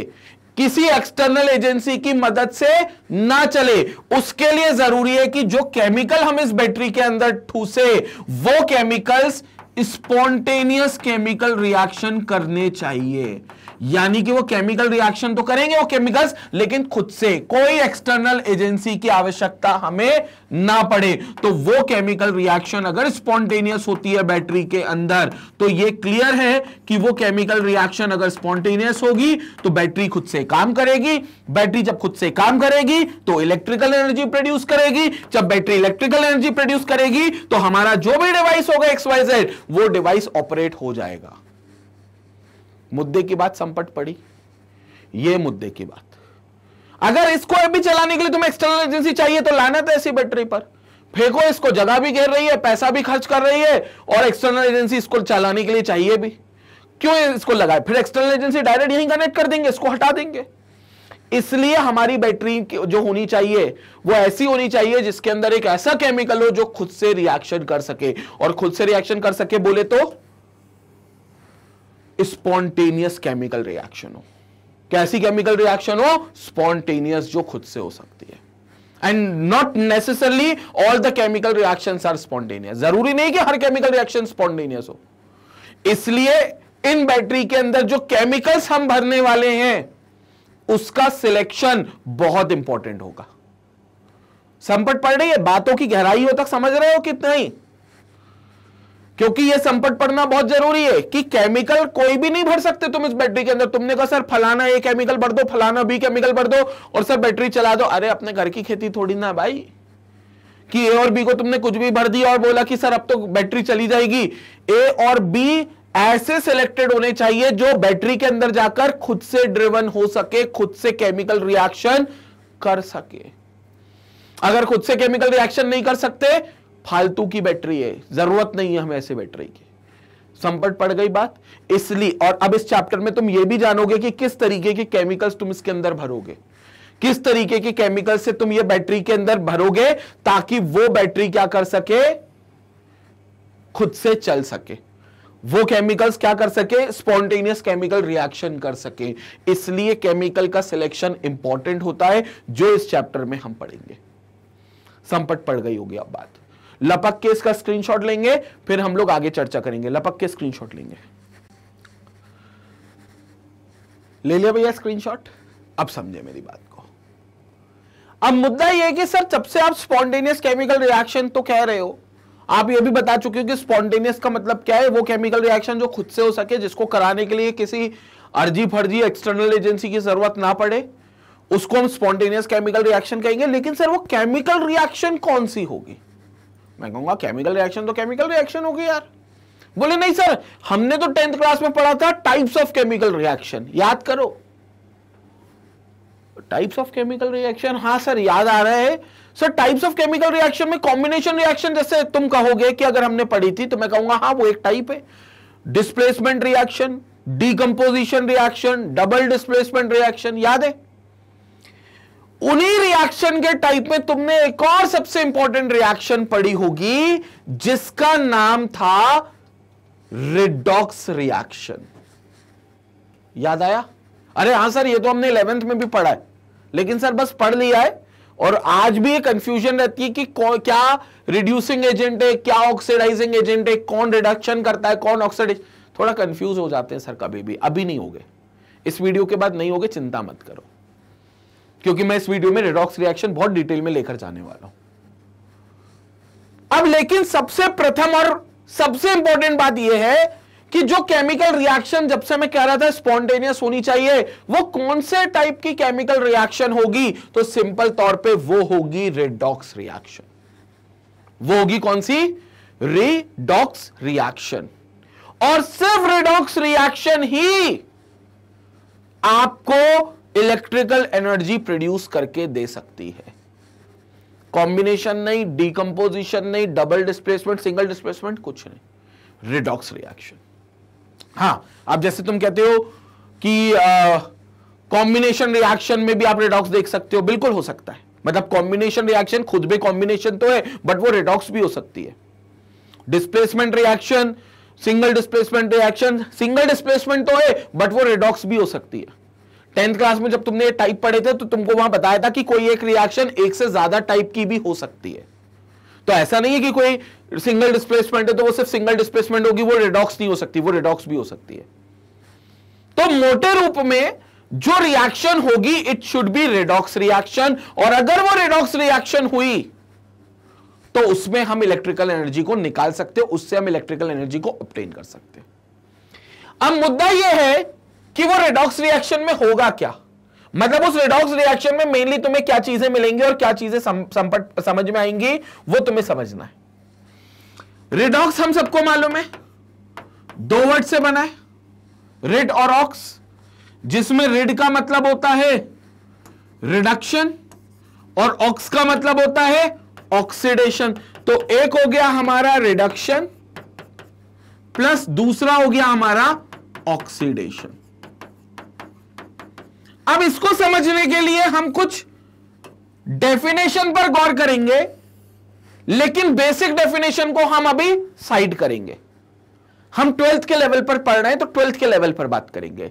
किसी एक्सटर्नल एजेंसी की मदद से ना चले। उसके लिए जरूरी है कि जो केमिकल हम इस बैटरी के अंदर ठूसे वो केमिकल्स स्पॉन्टेनियस केमिकल रिएक्शन करने चाहिए। यानी कि वो केमिकल रिएक्शन तो करेंगे वो केमिकल्स, लेकिन खुद से, कोई एक्सटर्नल एजेंसी की आवश्यकता हमें ना पड़े। तो वो केमिकल रिएक्शन अगर स्पॉन्टेनियस होती है बैटरी के अंदर, तो ये क्लियर है कि वो केमिकल रिएक्शन अगर स्पॉन्टेनियस होगी तो बैटरी खुद से काम करेगी। बैटरी जब खुद से काम करेगी तो इलेक्ट्रिकल एनर्जी प्रोड्यूस करेगी। जब बैटरी इलेक्ट्रिकल एनर्जी प्रोड्यूस करेगी तो हमारा जो भी डिवाइस होगा XYZ, वो डिवाइस ऑपरेट हो जाएगा। मुद्दे की बात संपट पड़ी, ये मुद्दे की बात। अगर इसको अभी चलाने के लिए तुम्हें एक्सटर्नल एजेंसी चाहिए तो लानत है ऐसी बैटरी पर, फेंको इसको, जगह भी घेर रही है, पैसा भी खर्च कर रही है, और एक्सटर्नल एजेंसी इसको चलाने के लिए चाहिए भी, क्यों इसको लगाए? फिर एक्सटर्नल एजेंसी डायरेक्ट यहीं कनेक्ट कर देंगे, इसको हटा देंगे। इसलिए हमारी बैटरी जो होनी चाहिए वो ऐसी होनी चाहिए जिसके अंदर एक ऐसा केमिकल हो जो खुद से रिएक्शन कर सके, और खुद से रिएक्शन कर सके बोले तो स्पॉन्टेनियस केमिकल रिएक्शन हो। कैसी केमिकल रिएक्शन हो? स्पॉन्टेनियस, जो खुद से हो सकती है। And not necessarily all the chemical reactions are spontaneous, जरूरी नहीं कि हर केमिकल रिएक्शन स्पॉन्टेनियस हो। इसलिए इन बैटरी के अंदर जो केमिकल्स हम भरने वाले हैं उसका सिलेक्शन बहुत इंपॉर्टेंट होगा। संपट पड़ रही है, बातों की गहराइयों तक समझ रहे हो कितना ही? क्योंकि यह संपट पड़ना बहुत जरूरी है कि केमिकल कोई भी नहीं भर सकते तुम इस बैटरी के अंदर। तुमने कहा सर फलाना ए केमिकल भर दो, फलाना बी केमिकल भर दो और सर बैटरी चला दो। अरे अपने घर की खेती थोड़ी ना भाई कि ए और बी को तुमने कुछ भी भर दिया और बोला कि सर अब तो बैटरी चली जाएगी। ए और बी ऐसे सिलेक्टेड होने चाहिए जो बैटरी के अंदर जाकर खुद से ड्रिवन हो सके, खुद से केमिकल रिएक्शन कर सके। अगर खुद से केमिकल रिएक्शन नहीं कर सकते, फालतू की बैटरी है, जरूरत नहीं है हमें ऐसे बैटरी की। संपट पड़ गई बात। इसलिए और अब इस चैप्टर में तुम ये भी जानोगे कि किस तरीके के केमिकल्स तुम इसके अंदर भरोगे, किस तरीके के केमिकल से तुम ये बैटरी के अंदर भरोगे ताकि वो बैटरी क्या कर सके, खुद से चल सके, वो केमिकल्स क्या कर सके, स्पॉन्टेनियस केमिकल रिएक्शन कर सके। इसलिए केमिकल का सिलेक्शन इंपॉर्टेंट होता है, जो इस चैप्टर में हम पढ़ेंगे। संपट पड़ गई होगी अब बात। लपक के इसका स्क्रीनशॉट लेंगे, फिर हम लोग आगे चर्चा करेंगे। लपक के स्क्रीनशॉट लेंगे, ले लिया भैया स्क्रीनशॉट। अब समझे मेरी बात को। अब मुद्दा यह है कि सर जब से आप स्पॉन्टेनियस केमिकल रिएक्शन तो कह रहे हो, आप ये भी बता चुके हो कि स्पॉन्टेनियस का मतलब क्या है, वो केमिकल रिएक्शन जो खुद से हो सके, जिसको कराने के लिए किसी अर्जी फर्जी एक्सटर्नल एजेंसी की जरूरत ना पड़े, उसको हम स्पॉन्टेनियस केमिकल रिएक्शन कहेंगे। लेकिन सर वो केमिकल रिएक्शन कौन सी होगी? मैं कहूंगा केमिकल रिएक्शन तो केमिकल रिएक्शन होगी यार। बोले नहीं सर, हमने तो 10th क्लास में पढ़ा था टाइप्स ऑफ केमिकल रिएक्शन, याद करो। टाइप्स ऑफ केमिकल रिएक्शन, हाँ सर याद आ रहा है sir. Types of chemical reaction में कॉम्बिनेशन रिएक्शन जैसे तुम कहोगे कि अगर हमने पढ़ी थी तो मैं कहूंगा हाँ वो एक टाइप है। Displacement reaction, decomposition reaction, double displacement reaction, याद है? उन्हीं रिएक्शन के टाइप में तुमने एक और सबसे इंपॉर्टेंट रिएक्शन पढ़ी होगी जिसका नाम था रिडॉक्स रिएक्शन। याद आया? अरे हाँ सर ये तो हमने 11th में भी पढ़ा है, लेकिन सर बस पढ़ लिया है और आज भी ये कंफ्यूजन रहती है कि क्या रिड्यूसिंग एजेंट है, क्या ऑक्सीडाइजिंग एजेंट है, कौन रिडक्शन करता है, कौन ऑक्सीडाइज। थोड़ा कंफ्यूज हो जाते हैं सर कभी भी। अभी नहीं होगे, इस वीडियो के बाद नहीं होगे, चिंता मत करो, क्योंकि मैं इस वीडियो में रिडॉक्स रिएक्शन बहुत डिटेल में लेकर जाने वाला हूं। अब लेकिन सबसे प्रथम और सबसे इंपॉर्टेंट बात यह है कि जो केमिकल रिएक्शन जब से मैं कह रहा था स्पॉन्टेनियस होनी चाहिए, वो कौन से टाइप की केमिकल रिएक्शन होगी? तो सिंपल तौर पे वो होगी रिडॉक्स रिएक्शन। वो होगी कौन सी? Redox reaction. और सिर्फ रिडॉक्स रिएक्शन ही आपको इलेक्ट्रिकल एनर्जी प्रोड्यूस करके दे सकती है। कॉम्बिनेशन नहीं, डीकंपोजिशन नहीं, डबल डिस्प्लेसमेंट, सिंगल डिस्प्लेसमेंट, कुछ नहीं, रिडॉक्स रिएक्शन। हाँ, अब जैसे तुम कहते हो कि कॉम्बिनेशन रिएक्शन में भी आप रिडॉक्स देख सकते हो, बिल्कुल हो सकता है। मतलब कॉम्बिनेशन रिएक्शन खुद भी कॉम्बिनेशन तो है, बट वो रिडॉक्स भी हो सकती है। Displacement reaction, single displacement reaction, single displacement तो है बट वो रिडॉक्स भी हो सकती है। 10th क्लास में जब तुमने ये टाइप पढ़े थे तो तुमको वहां बताया था कि कोई एक रिएक्शन एक से ज्यादा टाइप की भी हो सकती है। तो ऐसा नहीं है कि कोई सिंगल डिस्प्लेसमेंट है तो वो सिर्फ सिंगल डिस्प्लेसमेंट होगी, वो रिडॉक्स नहीं हो सकती, वो रिडॉक्स भी हो सकती है। तो मोटे रूप में जो रिएक्शन होगी it should be redox reaction, और अगर वो रेडॉक्स रिएक्शन हुई तो उसमें हम इलेक्ट्रिकल एनर्जी को निकाल सकते हैं, उससे हम इलेक्ट्रिकल एनर्जी को ऑब्टेन कर सकते हैं। अब मुद्दा यह है कि वो रेडॉक्स रिएक्शन में होगा क्या, मतलब उस रेडॉक्स रिएक्शन में मेनली तुम्हें क्या चीजें मिलेंगी और क्या चीजें समझ में आएंगी वो तुम्हें समझना है। रेडॉक्स हम सबको मालूम है 2 वर्ड से बना है, रिड और ऑक्स, जिसमें रिड का मतलब होता है रिडक्शन और ऑक्स का मतलब होता है ऑक्सीडेशन। तो एक हो गया हमारा रिडक्शन प्लस दूसरा हो गया हमारा ऑक्सीडेशन। अब इसको समझने के लिए हम कुछ डेफिनेशन पर गौर करेंगे, लेकिन बेसिक डेफिनेशन को हम अभी साइड करेंगे। हम 12th के लेवल पर पढ़ रहे हैं तो 12th के लेवल पर बात करेंगे।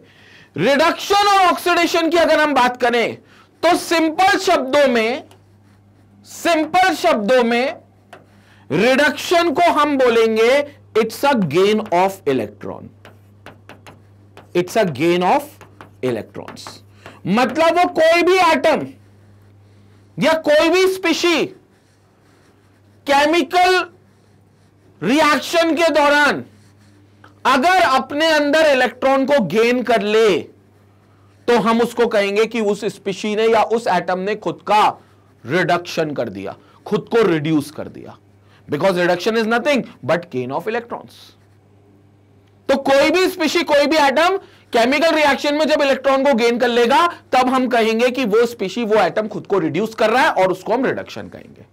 रिडक्शन और ऑक्सीडेशन की अगर हम बात करें तो सिंपल शब्दों में रिडक्शन को हम बोलेंगे it's a gain of electron, it's a gain of electrons. मतलब वो कोई भी एटम या कोई भी स्पीशी केमिकल रिएक्शन के दौरान अगर अपने अंदर इलेक्ट्रॉन को गेन कर ले तो हम उसको कहेंगे कि उस स्पीशी ने या उस एटम ने खुद का रिडक्शन कर दिया, खुद को रिड्यूस कर दिया, because reduction is nothing but gain of electrons. तो कोई भी स्पीशी, कोई भी एटम केमिकल रिएक्शन में जब इलेक्ट्रॉन को गेन कर लेगा तब हम कहेंगे कि वो स्पीशी, वो एटम खुद को रिड्यूस कर रहा है और उसको हम रिडक्शन कहेंगे।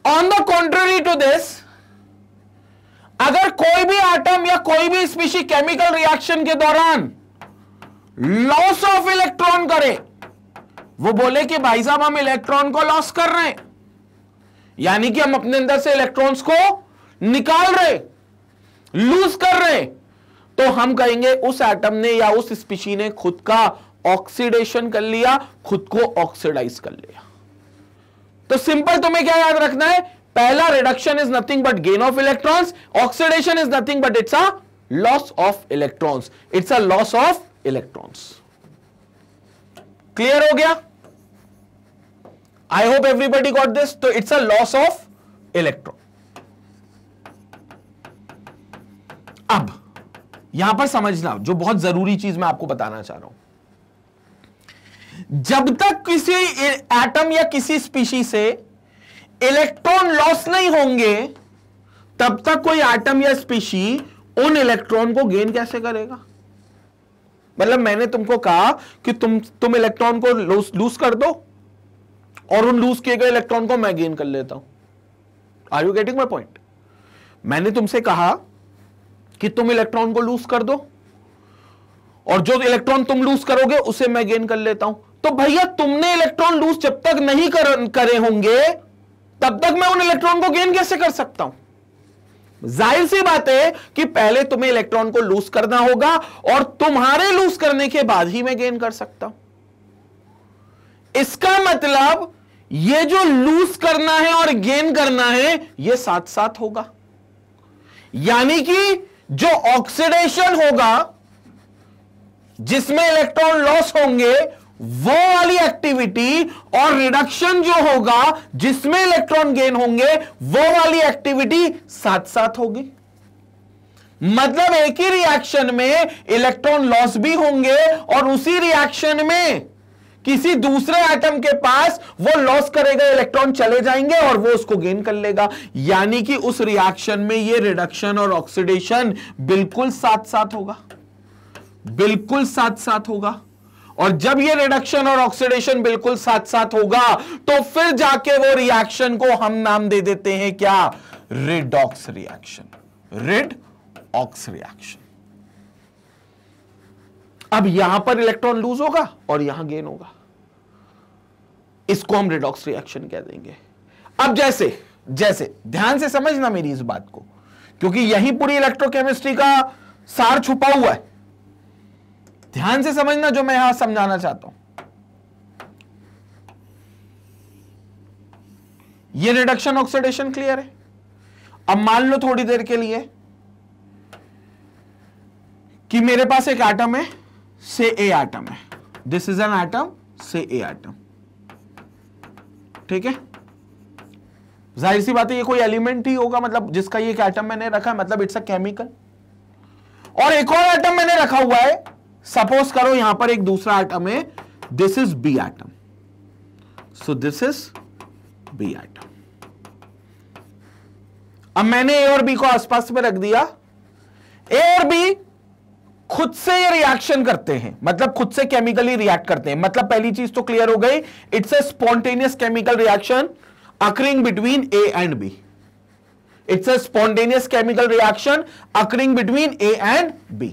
On the contrary to this, अगर कोई भी एटम या कोई भी स्पीशी केमिकल रिएक्शन के दौरान लॉस ऑफ इलेक्ट्रॉन करे, वो बोले कि भाई साहब हम इलेक्ट्रॉन को लॉस कर रहे हैं, यानी कि हम अपने अंदर से इलेक्ट्रॉन्स को निकाल रहे, लूज कर रहे हैं, तो हम कहेंगे उस एटम ने या उस स्पीशी ने खुद का ऑक्सीडेशन कर लिया, खुद को ऑक्सीडाइज कर लिया। तो सिंपल तुम्हें क्या याद रखना है, पहला reduction is nothing but gain of electrons, oxidation is nothing but it's a loss of electrons, it's a loss of electrons. Clear हो गया? I hope everybody got this. तो it's a loss of electron. अब यहां पर समझना जो बहुत जरूरी चीज मैं आपको बताना चाह रहा हूं, जब तक किसी एटम या किसी स्पीशी से इलेक्ट्रॉन लॉस नहीं होंगे तब तक कोई एटम या स्पीशी उन इलेक्ट्रॉन को गेन कैसे करेगा। मतलब मैंने तुमको कहा कि तुम इलेक्ट्रॉन को लूज कर दो और उन लूज किए गए इलेक्ट्रॉन को मैं गेन कर लेता हूं। Are you getting my point? मैंने तुमसे कहा कि तुम इलेक्ट्रॉन को लूज कर दो और जो इलेक्ट्रॉन तुम लूज करोगे उसे मैं गेन कर लेता हूं। तो भैया तुमने इलेक्ट्रॉन लूज जब तक नहीं करे होंगे तब तक मैं उन इलेक्ट्रॉन को गेन कैसे कर सकता हूं? जाहिर सी बात है कि पहले तुम्हें इलेक्ट्रॉन को लूज करना होगा और तुम्हारे लूज करने के बाद ही मैं गेन कर सकता हूं। इसका मतलब ये जो लूज करना है और गेन करना है ये साथ साथ होगा, यानी कि जो ऑक्सीडेशन होगा जिसमें इलेक्ट्रॉन लॉस होंगे वो वाली एक्टिविटी और रिडक्शन जो होगा जिसमें इलेक्ट्रॉन गेन होंगे वो वाली एक्टिविटी साथ साथ होगी। मतलब एक ही रिएक्शन में इलेक्ट्रॉन लॉस भी होंगे और उसी रिएक्शन में किसी दूसरे एटम के पास वो लॉस करेगा इलेक्ट्रॉन चले जाएंगे और वो उसको गेन कर लेगा। यानी कि उस रिएक्शन में ये रिडक्शन और ऑक्सीडेशन बिल्कुल साथ साथ होगा, बिल्कुल साथ साथ होगा। और जब ये रिडक्शन और ऑक्सीडेशन बिल्कुल साथ साथ होगा तो फिर जाके वो रिएक्शन को हम नाम दे देते हैं क्या? Redox reaction, red ox reaction. अब यहां पर इलेक्ट्रॉन लूज होगा और यहां गेन होगा, इसको हम रिडॉक्स रिएक्शन कह देंगे। अब जैसे जैसे ध्यान से समझना मेरी इस बात को, क्योंकि यही पूरी इलेक्ट्रोकेमिस्ट्री का सार छुपा हुआ है। ध्यान से समझना जो मैं यहां समझाना चाहता हूं। ये रिडक्शन ऑक्सीडेशन क्लियर है? अब मान लो थोड़ी देर के लिए कि मेरे पास एक एटम है, से ए एटम है, दिस इज एन एटम, से ए एटम, ठीक है। जाहिर सी बात है ये कोई एलिमेंट ही होगा, मतलब जिसका ये एक एटम मैंने रखा है, मतलब इट्स अ केमिकल। और एक और एटम मैंने रखा हुआ है, सपोज करो यहां पर एक दूसरा एटम है, this is B atom, so this is B atom. अब मैंने ए और बी को आसपास में रख दिया। ए और बी खुद से ये रिएक्शन करते हैं, मतलब खुद से केमिकली रिएक्ट करते हैं। मतलब पहली चीज तो क्लियर हो गई, it's a spontaneous chemical reaction occurring between A and B. It's a spontaneous chemical reaction occurring between A and B.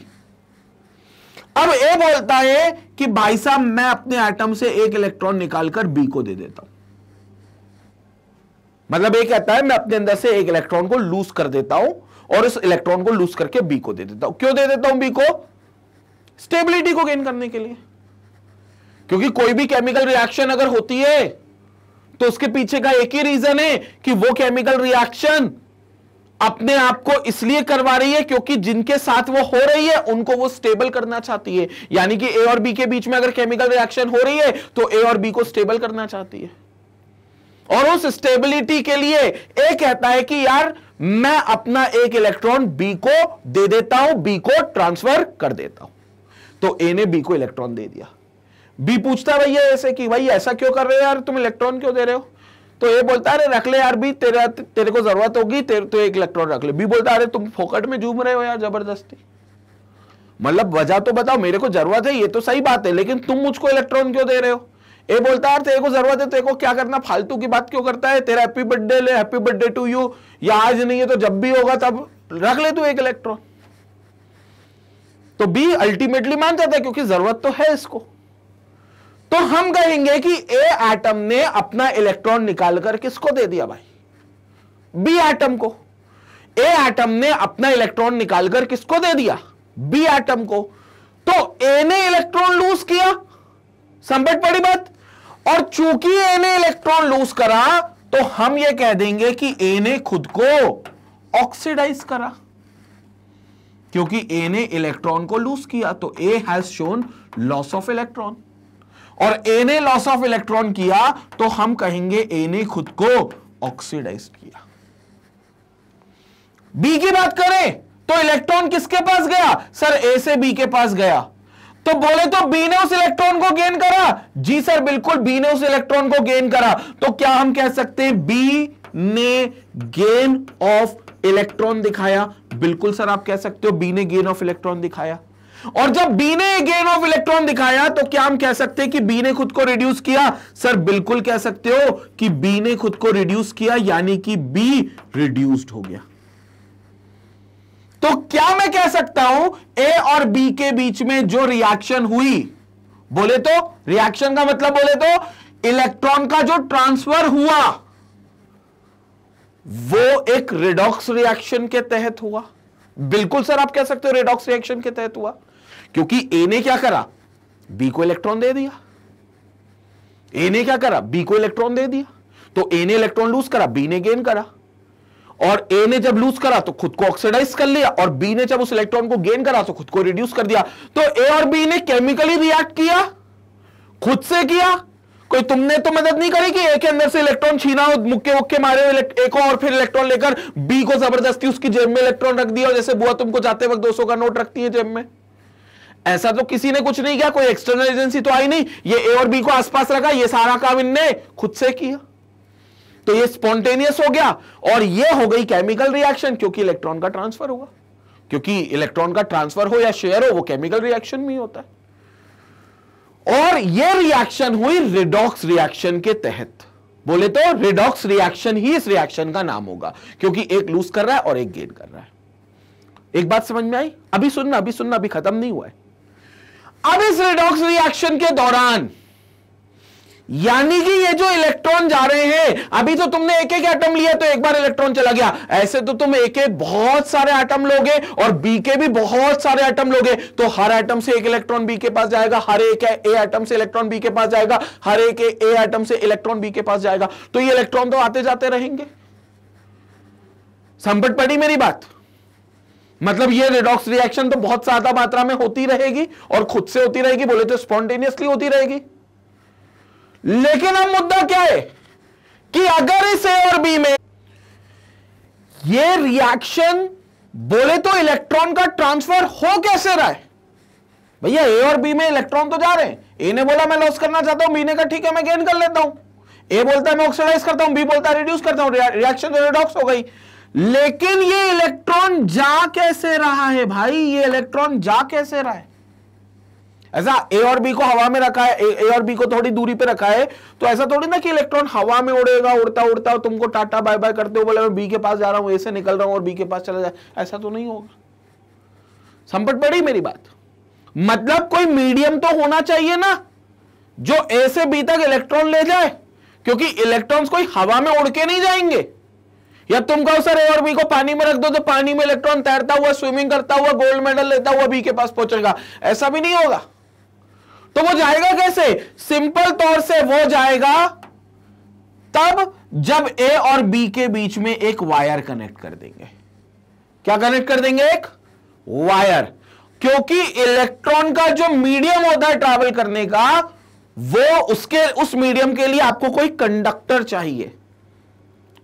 अब A बोलता है कि भाई साहब मैं अपने एटम से एक इलेक्ट्रॉन निकालकर B को दे देता हूं। मतलब A कहता है मैं अपने अंदर से एक इलेक्ट्रॉन को लूज कर देता हूं और इस इलेक्ट्रॉन को लूज करके B को दे देता हूं। क्यों दे देता हूं B को? स्टेबिलिटी को गेन करने के लिए। क्योंकि कोई भी केमिकल रिएक्शन अगर होती है तो उसके पीछे का एक ही रीजन है कि वो केमिकल रिएक्शन अपने आप को इसलिए करवा रही है क्योंकि जिनके साथ वो हो रही है उनको वो स्टेबल करना चाहती है। यानी कि ए और बी के बीच में अगर केमिकल रिएक्शन हो रही है तो ए और बी को स्टेबल करना चाहती है। और उस स्टेबिलिटी के लिए ए कहता है कि यार मैं अपना एक इलेक्ट्रॉन बी को दे देता हूं, बी को ट्रांसफर कर देता हूं। तो ए ने बी को इलेक्ट्रॉन दे दिया। बी पूछता है भैया ऐसे कि भाई ऐसा क्यों कर रहे हो यार, तुम इलेक्ट्रॉन क्यों दे रहे हो? तो ए बोलता है अरे रख ले यार बी, तेरे को जरूरत होगी, तो एक इलेक्ट्रॉन रख ले। बी बोलता है अरे तुम फोकट में झूम रहे हो यार जबरदस्ती, मतलब वजह तो बताओ, मेरे को जरूरत है ये तो सही बात है, लेकिन तुम मुझको इलेक्ट्रॉन क्यों दे रहे हो? ए बोलता है तेरे को जरूरत है, तेरे को क्या करना, फालतू की बात क्यों करता है, तेरा हैप्पी बर्थडे ले, हैप्पी बर्थडे टू यू, या आज नहीं है तो जब भी होगा तब रख ले तू एक इलेक्ट्रॉन। तो बी अल्टीमेटली मान जाता है क्योंकि जरूरत तो है इसको। तो हम कहेंगे कि ए एटम ने अपना इलेक्ट्रॉन निकालकर किसको दे दिया भाई? बी एटम को। ए एटम ने अपना इलेक्ट्रॉन निकालकर किसको दे दिया? बी एटम को। तो ए ने इलेक्ट्रॉन लूज किया, समझ पड़ी बात। और चूंकि ए ने इलेक्ट्रॉन लूज करा तो हम ये कह देंगे कि ए ने खुद को ऑक्सीडाइज करा, क्योंकि ए ने इलेक्ट्रॉन को लूज किया तो A has shown loss of electron. और ए ने लॉस ऑफ इलेक्ट्रॉन किया तो हम कहेंगे ए ने खुद को ऑक्सीडाइज किया। बी की बात करें तो इलेक्ट्रॉन किसके पास गया? सर ए से बी के पास गया। तो बोले तो बी ने उस इलेक्ट्रॉन को गेन करा? जी सर बिल्कुल, बी ने उस इलेक्ट्रॉन को गेन करा। तो क्या हम कह सकते हैं बी ने गेन ऑफ इलेक्ट्रॉन दिखाया? बिल्कुल सर आप कह सकते हो बी ने गेन ऑफ इलेक्ट्रॉन दिखाया। और जब बी ने गेन ऑफ इलेक्ट्रॉन दिखाया तो क्या हम कह सकते हैं कि बी ने खुद को रिड्यूस किया? सर बिल्कुल कह सकते हो कि बी ने खुद को रिड्यूस किया, यानी कि बी रिड्यूस्ड हो गया। तो क्या मैं कह सकता हूं ए और बी के बीच में जो रिएक्शन हुई, बोले तो रिएक्शन का मतलब बोले तो इलेक्ट्रॉन का जो ट्रांसफर हुआ वो एक रिडॉक्स रिएक्शन के तहत हुआ। बिल्कुल सर आप कह सकते हो रिडॉक्स रिएक्शन के तहत हुआ, क्योंकि ए ने क्या करा? बी को इलेक्ट्रॉन दे दिया। ए ने क्या करा? बी को इलेक्ट्रॉन दे दिया। तो ए ने इलेक्ट्रॉन लूज करा, बी ने गेन करा। और ए ने जब लूज करा तो खुद को ऑक्सीडाइज कर लिया, और बी ने जब उस इलेक्ट्रॉन को गेन करा तो खुद को रिड्यूस कर दिया। तो ए और बी ने केमिकली रिएक्ट किया, खुद से किया, कोई तुमने तो मदद नहीं करी कि ए के अंदर से इलेक्ट्रॉन छीना, मुक्के मुक्के मारे ए को और फिर इलेक्ट्रॉन लेकर बी को जबरदस्ती उसकी जेब में इलेक्ट्रॉन रख दिया, जैसे बुआ तुमको जाते वक्त 200 का नोट रखती है जेब में। ऐसा तो किसी ने कुछ नहीं किया, कोई एक्सटर्नल एजेंसी तो आई नहीं। ये ए और बी को आसपास रखा, ये सारा काम इनने खुद से किया। तो ये स्पॉन्टेनियस हो गया और ये हो गई केमिकल रिएक्शन, क्योंकि इलेक्ट्रॉन का ट्रांसफर हुआ। क्योंकि इलेक्ट्रॉन का ट्रांसफर हो या शेयर हो वो केमिकल रिएक्शन में होता है। और ये रिएक्शन हुई रिडॉक्स रिएक्शन के तहत। बोले तो रिडॉक्स रिएक्शन ही इस रिएक्शन का नाम होगा, क्योंकि एक लूज कर रहा है और एक गेन कर रहा है। एक बात समझ में आई? अभी सुनना, अभी खत्म नहीं हुआ है। अब इस रिडॉक्स रिएक्शन के दौरान, यानी कि ये जो इलेक्ट्रॉन जा रहे हैं, अभी तो तुमने एक एक एटम लिया तो एक बार इलेक्ट्रॉन चला गया, ऐसे तो तुम एक एक बहुत सारे एटम लोगे और बी के भी बहुत सारे एटम लोगे, तो हर एटम से एक इलेक्ट्रॉन बी के पास जाएगा, हर एक ए एटम से इलेक्ट्रॉन बी के पास जाएगा, हर एक ए एटम से इलेक्ट्रॉन बी के पास जाएगा। तो ये इलेक्ट्रॉन तो आते जाते रहेंगे। समझ पड़ी मेरी बात? मतलब ये रिडॉक्स रिएक्शन तो बहुत ज्यादा मात्रा में होती रहेगी और खुद से होती रहेगी, बोले तो स्पॉन्टेनियसली होती रहेगी। लेकिन अब मुद्दा क्या है कि अगर इस ए और बी में ये रिएक्शन बोले तो इलेक्ट्रॉन का ट्रांसफर हो कैसे रहा है? भैया ए और बी में इलेक्ट्रॉन तो जा रहे हैं, ए ने बोला मैं लॉस करना चाहता हूं, बी ने कहा ठीक है मैं गेन कर लेता हूं, ए बोलता है मैं ऑक्सीडाइज करता हूं, बी बोलता है रिड्यूस करता हूं, रिएक्शन तो रिडॉक्स हो गई। लेकिन ये इलेक्ट्रॉन जा कैसे रहा है भाई? ये इलेक्ट्रॉन जा कैसे रहा है? ऐसा ए और बी को हवा में रखा है, ए और बी को थोड़ी दूरी पे रखा है, तो ऐसा थोड़ी ना कि इलेक्ट्रॉन हवा में उड़ेगा, उड़ता उड़ता तुमको टाटा बाय बाय करते हो, बोले मैं बी के पास जा रहा हूं, ए से निकल रहा हूं और बी के पास चला जाए, ऐसा तो नहीं होगा। समझ पड़ी मेरी बात? मतलब कोई मीडियम तो होना चाहिए ना जो ए से बी तक इलेक्ट्रॉन ले जाए, क्योंकि इलेक्ट्रॉन्स कोई हवा में उड़ के नहीं जाएंगे। या तुम कहो सर ए और बी को पानी में रख दो तो पानी में इलेक्ट्रॉन तैरता हुआ, स्विमिंग करता हुआ, गोल्ड मेडल लेता हुआ बी के पास पहुंचेगा, ऐसा भी नहीं होगा। तो वो जाएगा कैसे? सिंपल तौर से वो जाएगा तब जब ए और बी के बीच में एक वायर कनेक्ट कर देंगे। क्या कनेक्ट कर देंगे? एक वायर। क्योंकि इलेक्ट्रॉन का जो मीडियम होता है ट्रैवल करने का, वो उस मीडियम के लिए आपको कोई कंडक्टर चाहिए।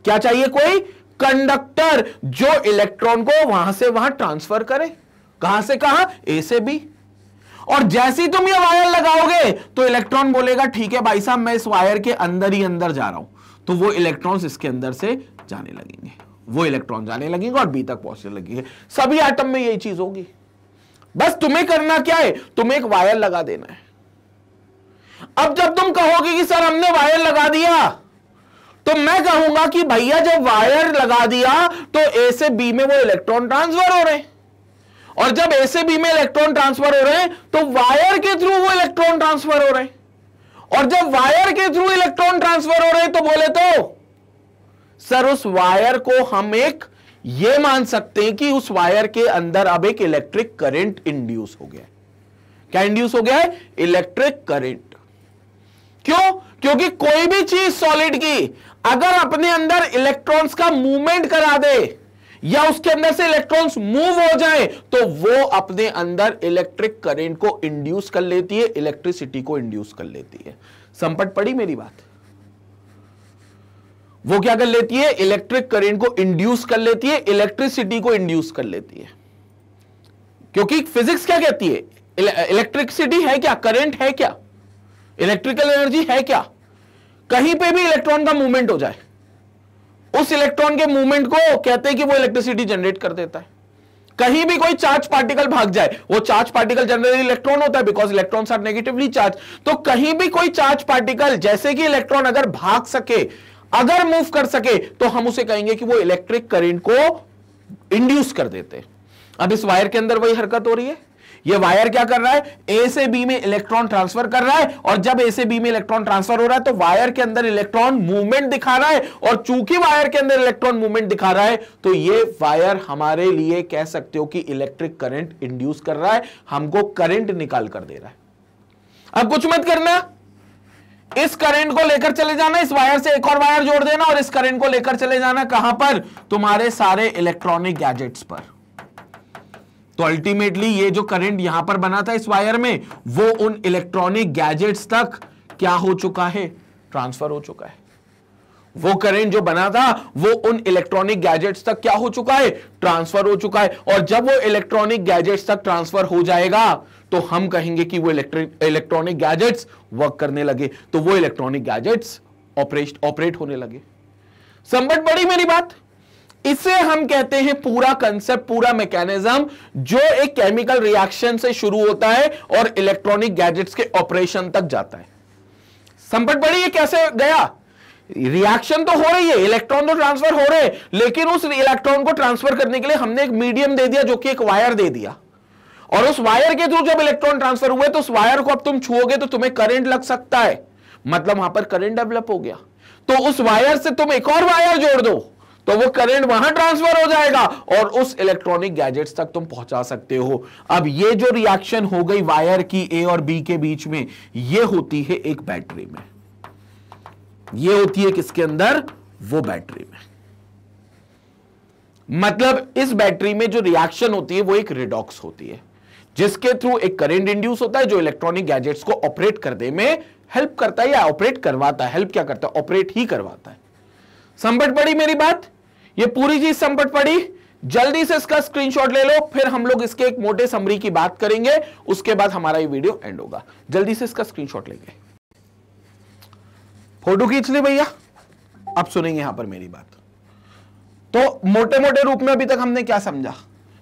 क्या चाहिए? कोई कंडक्टर जो इलेक्ट्रॉन को वहां से वहां ट्रांसफर करे। कहां से कहां? ए से बी। और जैसे ही तुम ये वायर लगाओगे तो इलेक्ट्रॉन बोलेगा ठीक है भाई साहब मैं इस वायर के अंदर ही अंदर जा रहा हूं, तो वो इलेक्ट्रॉन्स इसके अंदर से जाने लगेंगे, वो इलेक्ट्रॉन जाने लगेंगे और बी तक पहुंचने लगेंगे। सभी एटम में यही चीज होगी। बस तुम्हें करना क्या है? तुम्हें एक वायर लगा देना है। अब जब तुम कहोगे कि सर हमने वायर लगा दिया, तो मैं कहूंगा कि भैया जब वायर लगा दिया तो ए से बी में वो इलेक्ट्रॉन ट्रांसफर हो रहे हैं, और जब ए से बी में इलेक्ट्रॉन ट्रांसफर हो रहे हैं तो वायर के थ्रू वो इलेक्ट्रॉन ट्रांसफर हो रहे हैं, और जब वायर के थ्रू इलेक्ट्रॉन ट्रांसफर हो रहे हैं तो बोले तो सर उस वायर को हम एक ये मान सकते हैं कि उस वायर के अंदर अब एक इलेक्ट्रिक करंट इंड्यूस हो गया है। क्या इंड्यूस हो गया है? Electric current. क्यों? क्योंकि कोई भी चीज सॉलिड की अगर अपने अंदर इलेक्ट्रॉन्स का मूवमेंट करा दे या उसके अंदर से इलेक्ट्रॉन्स मूव हो जाए तो वो अपने अंदर इलेक्ट्रिक करंट को इंड्यूस कर लेती है, इलेक्ट्रिसिटी को इंड्यूस कर लेती है। समझ पड़ी मेरी बात? वो क्या कर लेती है? इलेक्ट्रिक करंट को इंड्यूस कर लेती है, इलेक्ट्रिसिटी को इंड्यूस कर लेती है। क्योंकि फिजिक्स क्या कहती है? इलेक्ट्रिसिटी है क्या? करंट है क्या? इलेक्ट्रिकल एनर्जी है क्या? कहीं पे भी इलेक्ट्रॉन का मूवमेंट हो जाए, उस इलेक्ट्रॉन के मूवमेंट को कहते हैं कि वो इलेक्ट्रिसिटी जनरेट कर देता है। कहीं भी कोई चार्ज पार्टिकल भाग जाए, वो चार्ज पार्टिकल जनरली इलेक्ट्रॉन होता है because electrons are negatively charge. तो कहीं भी कोई चार्ज पार्टिकल जैसे कि इलेक्ट्रॉन अगर भाग सके, अगर मूव कर सके, तो हम उसे कहेंगे कि वो इलेक्ट्रिक करंट को इंड्यूस कर देते हैं। अब इस वायर के अंदर वही हरकत हो रही है। ये वायर क्या कर रहा है? ए से बी में इलेक्ट्रॉन ट्रांसफर कर रहा है, और जब ए से बी में इलेक्ट्रॉन ट्रांसफर हो रहा है तो वायर के अंदर इलेक्ट्रॉन मूवमेंट दिखा रहा है, और चूंकि वायर के अंदर इलेक्ट्रॉन मूवमेंट दिखा रहा है तो ये वायर हमारे लिए कह सकते हो कि इलेक्ट्रिक करंट इंड्यूस कर रहा है, हमको करंट निकाल कर दे रहा है। अब कुछ मत करना, इस करंट को लेकर चले जाना, इस वायर से एक और वायर जोड़ देना और इस करंट को लेकर चले जाना कहां पर? तुम्हारे सारे इलेक्ट्रॉनिक गैजेट्स पर। तो अल्टीमेटली ये जो करंट यहां पर बना था इस वायर में, वो उन इलेक्ट्रॉनिक गैजेट्स तक क्या हो चुका है? ट्रांसफर हो चुका है। वो करंट जो बना था वो उन इलेक्ट्रॉनिक गैजेट्स तक क्या हो चुका है? ट्रांसफर हो चुका है। और जब वो इलेक्ट्रॉनिक गैजेट्स तक ट्रांसफर हो जाएगा तो हम कहेंगे कि वो इलेक्ट्रॉनिक गैजेट्स वर्क करने लगे, तो वो इलेक्ट्रॉनिक गैजेट्स ऑपरेट होने लगे। समझ पड़ी मेरी बात? इसे हम कहते हैं पूरा कंसेप्ट, पूरा मैकेनिज्म जो एक केमिकल रिएक्शन से शुरू होता है और इलेक्ट्रॉनिक गैजेट्स के ऑपरेशन तक जाता है। समझ पड़ी ये कैसे गया? रिएक्शन तो हो रही है, इलेक्ट्रॉन तो ट्रांसफर हो रहे हैं, लेकिन उस इलेक्ट्रॉन को ट्रांसफर करने के लिए हमने एक मीडियम दे दिया जो कि एक वायर दे दिया, और उस वायर के थ्रू जब इलेक्ट्रॉन ट्रांसफर हुए तो उस वायर को अब तुम छुओगे तो तुम्हें करंट लग सकता है, मतलब वहां पर करंट डेवलप हो गया। तो उस वायर से तुम एक और वायर जोड़ दो तो वो करंट वहां ट्रांसफर हो जाएगा और उस इलेक्ट्रॉनिक गैजेट्स तक तुम पहुंचा सकते हो। अब ये जो रिएक्शन हो गई वायर की ए और बी के बीच में, ये होती है एक बैटरी में, ये होती है किसके अंदर? वो बैटरी में। मतलब इस बैटरी में जो रिएक्शन होती है वो एक रिडॉक्स होती है, जिसके थ्रू एक करंट इंड्यूस होता है जो इलेक्ट्रॉनिक गैजेट्स को ऑपरेट करने में हेल्प करता है या ऑपरेट करवाता है। हेल्प क्या करता है? ऑपरेट ही करवाता है। समझ पड़ी मेरी बात? ये पूरी चीज समझ पड़ी? जल्दी से इसका स्क्रीनशॉट ले लो, फिर हम लोग इसके एक मोटे समरी की बात करेंगे, उसके बाद हमारा ये वीडियो एंड होगा। जल्दी से इसका स्क्रीनशॉट लेंगे, फोटो खींच ले भैया। अब सुनेंगे यहां पर मेरी बात। तो मोटे मोटे रूप में अभी तक हमने क्या समझा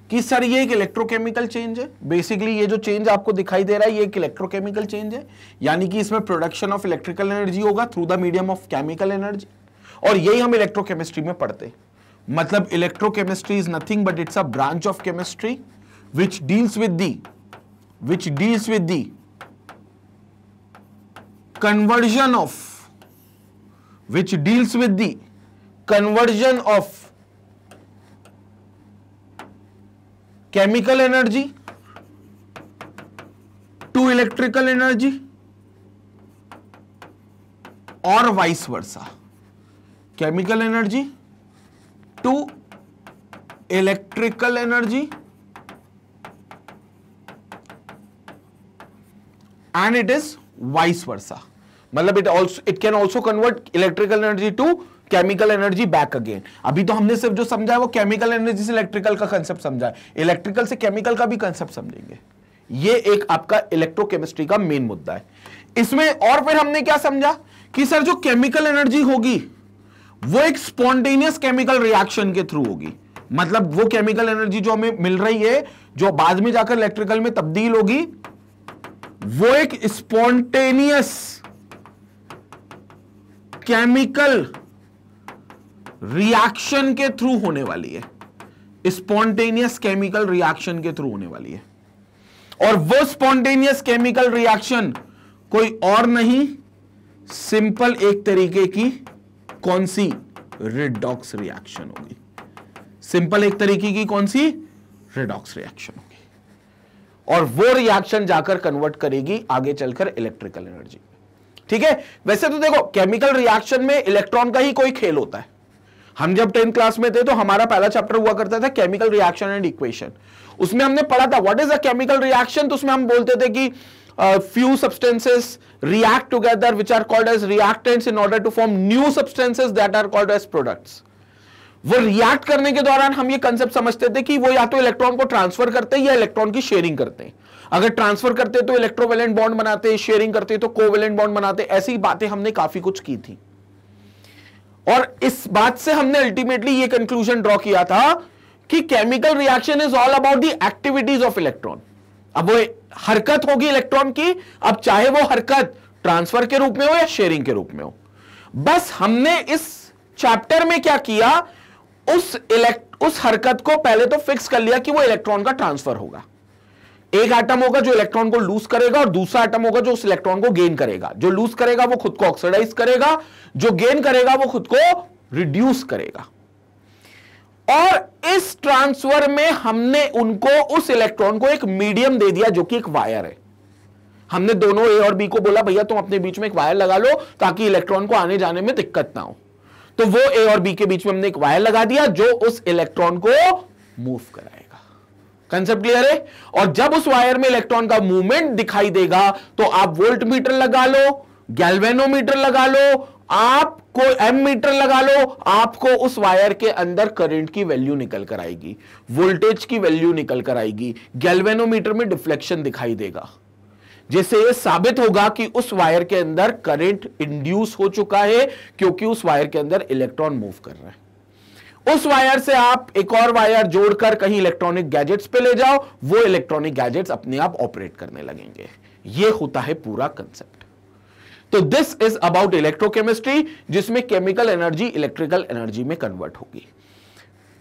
कि सर ये एक इलेक्ट्रोकेमिकल चेंज है। बेसिकली ये जो चेंज आपको दिखाई दे रहा है ये एक इलेक्ट्रोकेमिकल चेंज है, यानी कि इसमें प्रोडक्शन ऑफ इलेक्ट्रिकल एनर्जी होगा through the medium of chemical energy, और यही हम इलेक्ट्रोकेमिस्ट्री में पढ़ते हैं। मतलब electrochemistry is nothing but it's a branch of chemistry which deals with the conversion of chemical energy to electrical energy or vice versa. Chemical energy to electrical energy and it is vice versa. मतलब it can also convert electrical energy to chemical energy back again. अभी तो हमने सिर्फ जो समझा है वो केमिकल एनर्जी से इलेक्ट्रिकल का कंसेप्ट समझा है, इलेक्ट्रिकल से केमिकल का भी कंसेप्ट समझेंगे। ये एक आपका इलेक्ट्रोकेमिस्ट्री का मेन मुद्दा है इसमें। और फिर हमने क्या समझा कि सर जो केमिकल एनर्जी होगी वो एक स्पॉन्टेनियस केमिकल रिएक्शन के थ्रू होगी। मतलब वो केमिकल एनर्जी जो हमें मिल रही है जो बाद में जाकर इलेक्ट्रिकल में तब्दील होगी, वो एक स्पॉन्टेनियस केमिकल रिएक्शन के थ्रू होने वाली है, स्पॉन्टेनियस केमिकल रिएक्शन के थ्रू होने वाली है। और वो स्पॉन्टेनियस केमिकल रिएक्शन कोई और नहीं, सिंपल एक तरीके की कौन सी रिडॉक्स रिएक्शन होगी। सिंपल एक तरीके की कौन सी रिडॉक्स रिएक्शन होगी, और वो रिएक्शन जाकर कन्वर्ट करेगी आगे चलकर इलेक्ट्रिकल एनर्जी। ठीक है, वैसे तो देखो केमिकल रिएक्शन में इलेक्ट्रॉन का ही कोई खेल होता है। हम जब 10th क्लास में थे तो हमारा पहला चैप्टर हुआ करता था केमिकल रिएक्शन एंड इक्वेशन। उसमें हमने पढ़ा था what is a chemical reaction. तो उसमें हम बोलते थे कि few substances react together which are called as reactants in order to form new substances that are called as products. वो रिएक्ट करने के दौरान हम ये कंसेप्ट समझते थे कि वो या तो इलेक्ट्रॉन को ट्रांसफर करते हैं या इलेक्ट्रॉन की शेयरिंग करते हैं। अगर ट्रांसफर करते तो इलेक्ट्रोवेलेंट बॉन्ड बनाते हैं, शेयरिंग करते तो कोवेलेंट बॉन्ड बनाते। ऐसी बातें हमने काफी कुछ की थी, और इस बात से हमने अल्टीमेटली ये कंक्लूजन ड्रॉ किया था कि chemical reaction is all about the activities of electron. अब वो हरकत होगी इलेक्ट्रॉन की, अब चाहे वो हरकत ट्रांसफर के रूप में हो या शेयरिंग के रूप में हो। बस हमने इस चैप्टर में क्या किया, उस हरकत को पहले तो फिक्स कर लिया कि वो इलेक्ट्रॉन का ट्रांसफर होगा। एक एटम होगा जो इलेक्ट्रॉन को लूज करेगा और दूसरा एटम होगा जो उस इलेक्ट्रॉन को गेन करेगा। जो लूज करेगा वो खुद को ऑक्सीडाइज करेगा, जो गेन करेगा वो खुद को रिड्यूस करेगा। और इस ट्रांसफर में हमने उनको, उस इलेक्ट्रॉन को एक मीडियम दे दिया जो कि एक वायर है। हमने दोनों ए और बी को बोला भैया तुम अपने बीच में एक वायर लगा लो ताकि इलेक्ट्रॉन को आने जाने में दिक्कत ना हो। तो वो ए और बी के बीच में हमने एक वायर लगा दिया जो उस इलेक्ट्रॉन को मूव कराएगा। कंसेप्ट क्लियर है? और जब उस वायर में इलेक्ट्रॉन का मूवमेंट दिखाई देगा तो आप वोल्ट मीटर लगा लो, गैल्वेनोमीटर लगा लो, आपको एम मीटर लगा लो, आपको उस वायर के अंदर करंट की वैल्यू निकल कर आएगी, वोल्टेज की वैल्यू निकल कर आएगी, गैल्वेनोमीटर में डिफ्लेक्शन दिखाई देगा, जिससे यह साबित होगा कि उस वायर के अंदर करंट इंड्यूस हो चुका है क्योंकि उस वायर के अंदर इलेक्ट्रॉन मूव कर रहे हैं। उस वायर से आप एक और वायर जोड़कर कहीं इलेक्ट्रॉनिक गैजेट्स पे ले जाओ, वो इलेक्ट्रॉनिक गैजेट्स अपने आप ऑपरेट करने लगेंगे। यह होता है पूरा कंसेप्ट। तो दिस इज अबाउट इलेक्ट्रोकेमिस्ट्री, जिसमें केमिकल एनर्जी इलेक्ट्रिकल एनर्जी में कन्वर्ट होगी।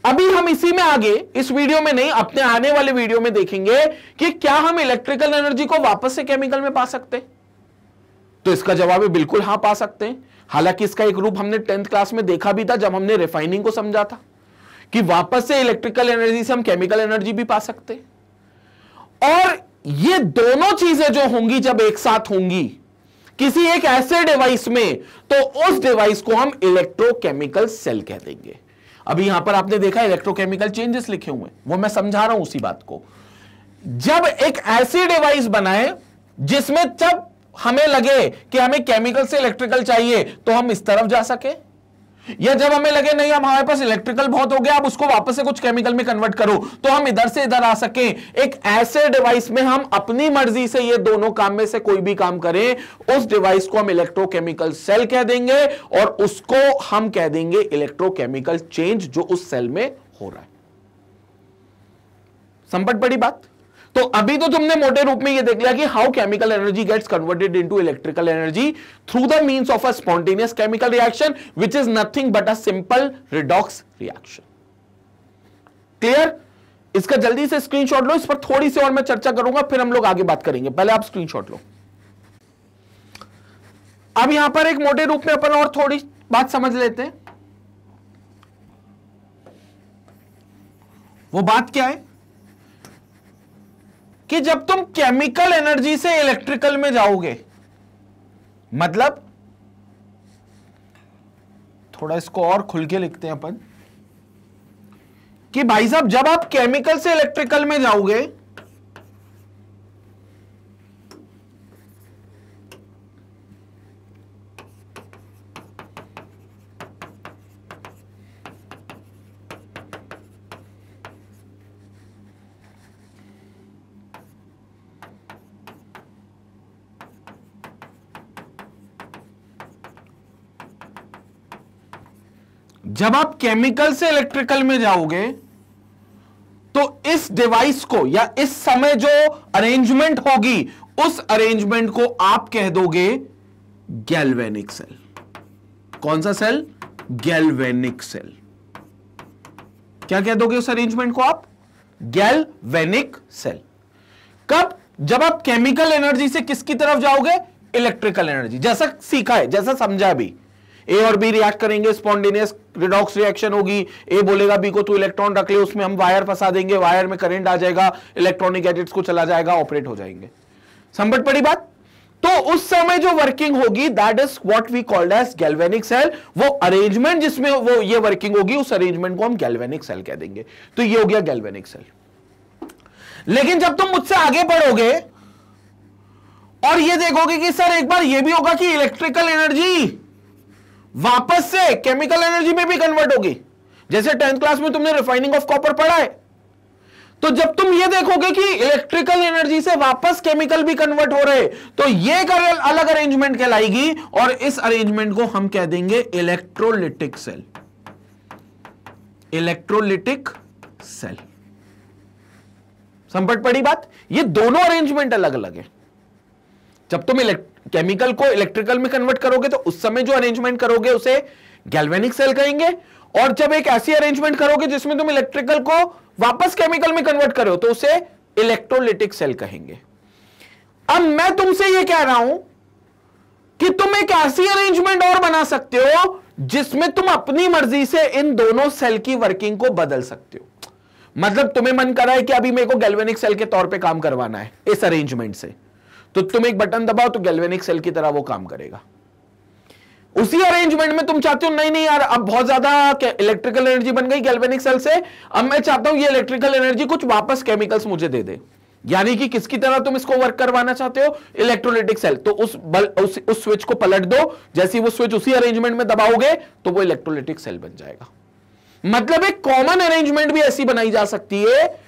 अभी हम इसी में आगे, इस वीडियो में नहीं, अपने आने वाले वीडियो में देखेंगे कि क्या हम इलेक्ट्रिकल एनर्जी को वापस से केमिकल में पा सकते हैं। तो इसका जवाब है बिल्कुल हाँ, पा सकते हैं। हालांकि इसका एक रूप हमने 10th क्लास में देखा भी था जब हमने रिफाइनिंग को समझा था कि वापस से इलेक्ट्रिकल एनर्जी से हम केमिकल एनर्जी भी पा सकते हैं। और ये दोनों चीजें जो होंगी जब एक साथ होंगी किसी एक ऐसे डिवाइस में, तो उस डिवाइस को हम इलेक्ट्रोकेमिकल सेल कह देंगे। अभी यहां पर आपने देखा इलेक्ट्रोकेमिकल चेंजेस लिखे हुए, वो मैं समझा रहा हूं उसी बात को। जब एक ऐसी डिवाइस बनाए जिसमें जब हमें लगे कि हमें केमिकल से इलेक्ट्रिकल चाहिए तो हम इस तरफ जा सके, या जब हमें लगे नहीं हम हमारे पास इलेक्ट्रिकल बहुत हो गया, अब उसको वापस से कुछ केमिकल में कन्वर्ट करो, तो हम इधर से इधर आ सके। एक ऐसे डिवाइस में हम अपनी मर्जी से ये दोनों काम में से कोई भी काम करें, उस डिवाइस को हम इलेक्ट्रोकेमिकल सेल कह देंगे और उसको हम कह देंगे इलेक्ट्रोकेमिकल चेंज जो उस सेल में हो रहा है। संपट बड़ी बात। तो अभी तो तुमने मोटे रूप में ये देख लिया कि how chemical energy gets converted into electrical energy through the means of a spontaneous chemical reaction which is nothing but a simple redox reaction. Clear? इसका जल्दी से स्क्रीनशॉट लो, इस पर थोड़ी सी और मैं चर्चा करूंगा, फिर हम लोग आगे बात करेंगे। पहले आप स्क्रीनशॉट लो। अब यहां पर एक मोटे रूप में अपन और थोड़ी बात समझ लेते हैं। वो बात क्या है कि जब तुम केमिकल एनर्जी से इलेक्ट्रिकल में जाओगे, मतलब थोड़ा इसको और खुल के लिखते हैं अपन कि भाई साहब जब आप केमिकल से इलेक्ट्रिकल में जाओगे जब आप केमिकल से इलेक्ट्रिकल में जाओगे तो इस डिवाइस को या इस समय जो अरेंजमेंट होगी उस अरेंजमेंट को आप कह दोगे गैल्वेनिक सेल। कौन सा सेल? Galvanic cell. क्या कह दोगे उस अरेंजमेंट को आप? Galvanic cell. कब? जब आप केमिकल एनर्जी से किसकी तरफ जाओगे? Electrical energy. जैसा सीखा है, जैसा समझा अभी, ए और बी रिएक्ट करेंगे, स्पॉन्टेनियस रिडॉक्स रिएक्शन होगी। ए बोलेगा बी को तू इलेक्ट्रॉन रख ले, उसमें हम वायर फंसा देंगे, वायर में करंट आ जाएगा, इलेक्ट्रॉनिक गैजेट्स को चला जाएगा, ऑपरेट हो जाएंगे। समझ पड़ी बात? तो उस समय जो वर्किंग होगी that is what we called as galvanic cell. वो अरेंजमेंट जिसमें वो ये वर्किंग होगी उस अरेंजमेंट को हम गैल्वेनिक सेल कह देंगे। तो ये हो गया गैल्वेनिक सेल। लेकिन जब तुम मुझसे आगे बढ़ोगे और ये देखोगे कि सर एक बार ये भी होगा कि इलेक्ट्रिकल एनर्जी वापस से केमिकल एनर्जी में भी कन्वर्ट होगी, जैसे 10th क्लास में तुमने रिफाइनिंग ऑफ कॉपर पढ़ा है, तो जब तुम ये देखोगे कि इलेक्ट्रिकल एनर्जी से वापस केमिकल भी कन्वर्ट हो रहे, तो ये एक अलग अरेंजमेंट कहलाएगी और इस अरेंजमेंट को हम कह देंगे इलेक्ट्रोलिटिक सेल। Electrolytic cell. समझ पड़ी बात? ये दोनों अरेंजमेंट अलग अलग है। जब तुम केमिकल को इलेक्ट्रिकल में कन्वर्ट करोगे तो उस समय जो अरेंजमेंट करोगे उसे गैल्वेनिक सेल कहेंगे, और जब एक ऐसी अरेंजमेंट करोगे जिसमें तुम इलेक्ट्रिकल को वापस केमिकल में कन्वर्ट करो तो उसे इलेक्ट्रोलिटिक सेल कहेंगे। अब मैं तुमसे यह कह रहा हूं कि तुम एक ऐसी अरेंजमेंट और बना सकते हो जिसमें तुम अपनी मर्जी से इन दोनों सेल की वर्किंग को बदल सकते हो। मतलब तुम्हें मन कर रहा है कि अभी मेरे को गैल्वेनिक सेल के तौर पे काम करवाना है इस अरेंजमेंट से, तो तुम एक बटन दबाओ तो गैल्वेनिक सेल की तरह वो काम करेगा। उसी अरेंजमेंट में तुम चाहते हो नहीं नहीं यार अब बहुत ज्यादा इलेक्ट्रिकल एनर्जी बन गई गैल्वेनिक सेल से, अब मैं चाहता हूं ये इलेक्ट्रिकल एनर्जी कुछ वापस केमिकल्स मुझे दे दे। यानी कि किसकी तरह तुम इसको वर्क करवाना चाहते हो? Electrolytic cell. तो उस स्विच को पलट दो, जैसे वो स्विच उसी अरेंजमेंट में दबाओगे तो वो इलेक्ट्रोलिटिक सेल बन जाएगा। मतलब एक कॉमन अरेंजमेंट भी ऐसी बनाई जा सकती है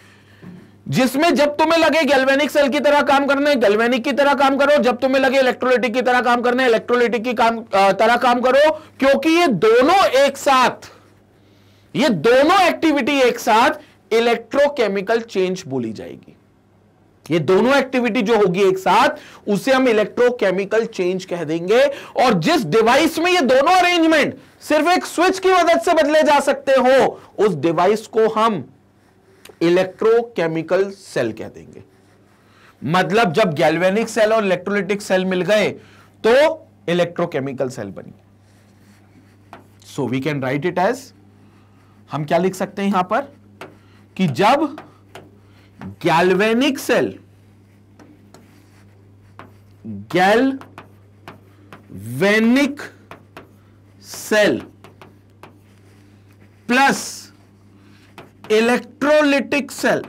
जिसमें जब तुम्हें लगे गैल्वेनिक सेल की तरह काम करना है गैल्वेनिक की तरह काम करो, जब तुम्हें लगे इलेक्ट्रोलिटिक की तरह काम करना है इलेक्ट्रोलिटिक की तरह काम करो, क्योंकि ये दोनों एक साथ, ये दोनों एक्टिविटी एक साथ इलेक्ट्रोकेमिकल चेंज बोली जाएगी। ये दोनों एक्टिविटी जो होगी एक साथ उसे हम इलेक्ट्रोकेमिकल चेंज कह देंगे। और जिस डिवाइस में ये दोनों अरेंजमेंट सिर्फ एक स्विच की मदद से बदले जा सकते हो उस डिवाइस को हम इलेक्ट्रोकेमिकल सेल कह देंगे। मतलब जब गैल्वेनिक सेल और इलेक्ट्रोलिटिक सेल मिल गए तो इलेक्ट्रोकेमिकल सेल बनी। So we can write it as, हम क्या लिख सकते हैं यहां पर कि जब galvanic cell plus electrolytic cell,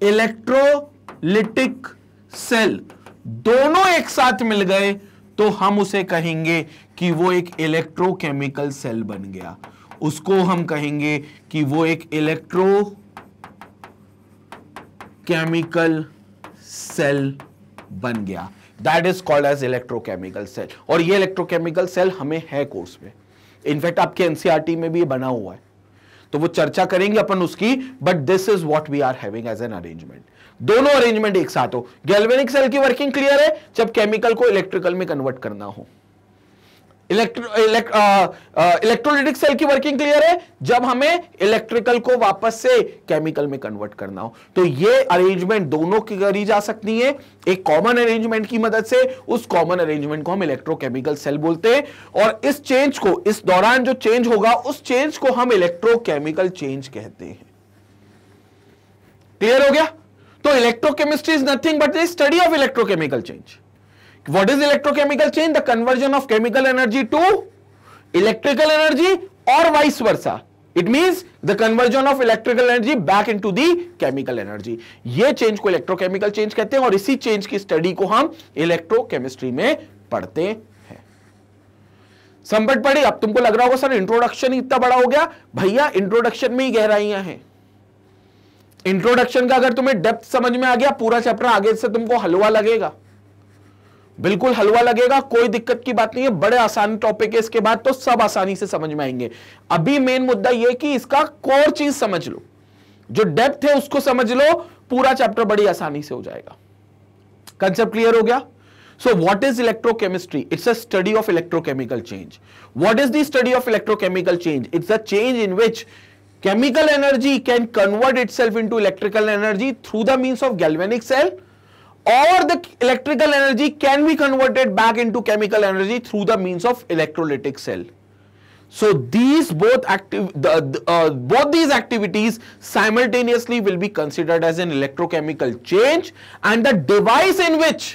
electrolytic cell दोनों एक साथ मिल गए तो हम उसे कहेंगे कि वो एक इलेक्ट्रोकेमिकल सेल बन गया। उसको हम कहेंगे कि वो एक इलेक्ट्रोकेमिकल सेल बन गया। That is called as electrochemical cell. और ये इलेक्ट्रोकेमिकल सेल हमें है कोर्स में, इनफैक्ट आपके एनसीईआरटी में भी ये बना हुआ है, तो वो चर्चा करेंगे अपन उसकी। But this is what we are having as an arrangement. दोनों अरेंजमेंट एक साथ हो। गैल्वेनिक सेल की वर्किंग क्लियर है, जब केमिकल को इलेक्ट्रिकल में कन्वर्ट करना हो। इलेक्ट्रोलिटिक सेल की वर्किंग क्लियर है, जब हमें इलेक्ट्रिकल को वापस से केमिकल में कन्वर्ट करना हो। तो ये अरेंजमेंट दोनों की करी जा सकती है एक कॉमन अरेंजमेंट की मदद से। उस कॉमन अरेंजमेंट को हम इलेक्ट्रोकेमिकल सेल बोलते हैं, और इस चेंज को, इस दौरान जो चेंज होगा उस चेंज को हम इलेक्ट्रोकेमिकल चेंज कहते हैं। क्लियर हो गया? तो electrochemistry is nothing but the study of electrochemical change. What is electrochemical change? The conversion of chemical energy to electrical energy or vice versa. It means the conversion of electrical energy back into the chemical energy. ये चेंज को इलेक्ट्रोकेमिकल चेंज कहते हैं, और इसी चेंज की स्टडी को हम इलेक्ट्रोकेमिस्ट्री में पढ़ते हैं। संपट पड़ी? अब तुमको लग रहा होगा सर इंट्रोडक्शन इतना बड़ा हो गया। भैया इंट्रोडक्शन में ही गहराइयां हैं। इंट्रोडक्शन का अगर तुम्हें डेप्थ समझ में आ गया, पूरा चैप्टर आगे से तुमको हलवा लगेगा, बिल्कुल हलवा लगेगा, कोई दिक्कत की बात नहीं है। बड़े आसान टॉपिक है, इसके बाद तो सब आसानी से समझ में आएंगे। अभी मेन मुद्दा यह कि इसका कोर चीज समझ लो, जो डेप्थ है उसको समझ लो, पूरा चैप्टर बड़ी आसानी से हो जाएगा। कंसेप्ट क्लियर हो गया? So what is electrochemistry? It's a study of electrochemical change. What is the study of electrochemical change? It's a change in which chemical energy can convert itself into electrical energy through the means of galvanic cell, or the electrical energy can be converted back into chemical energy through the means of electrolytic cell. So these both these activities simultaneously will be considered as an electrochemical change, and the device in which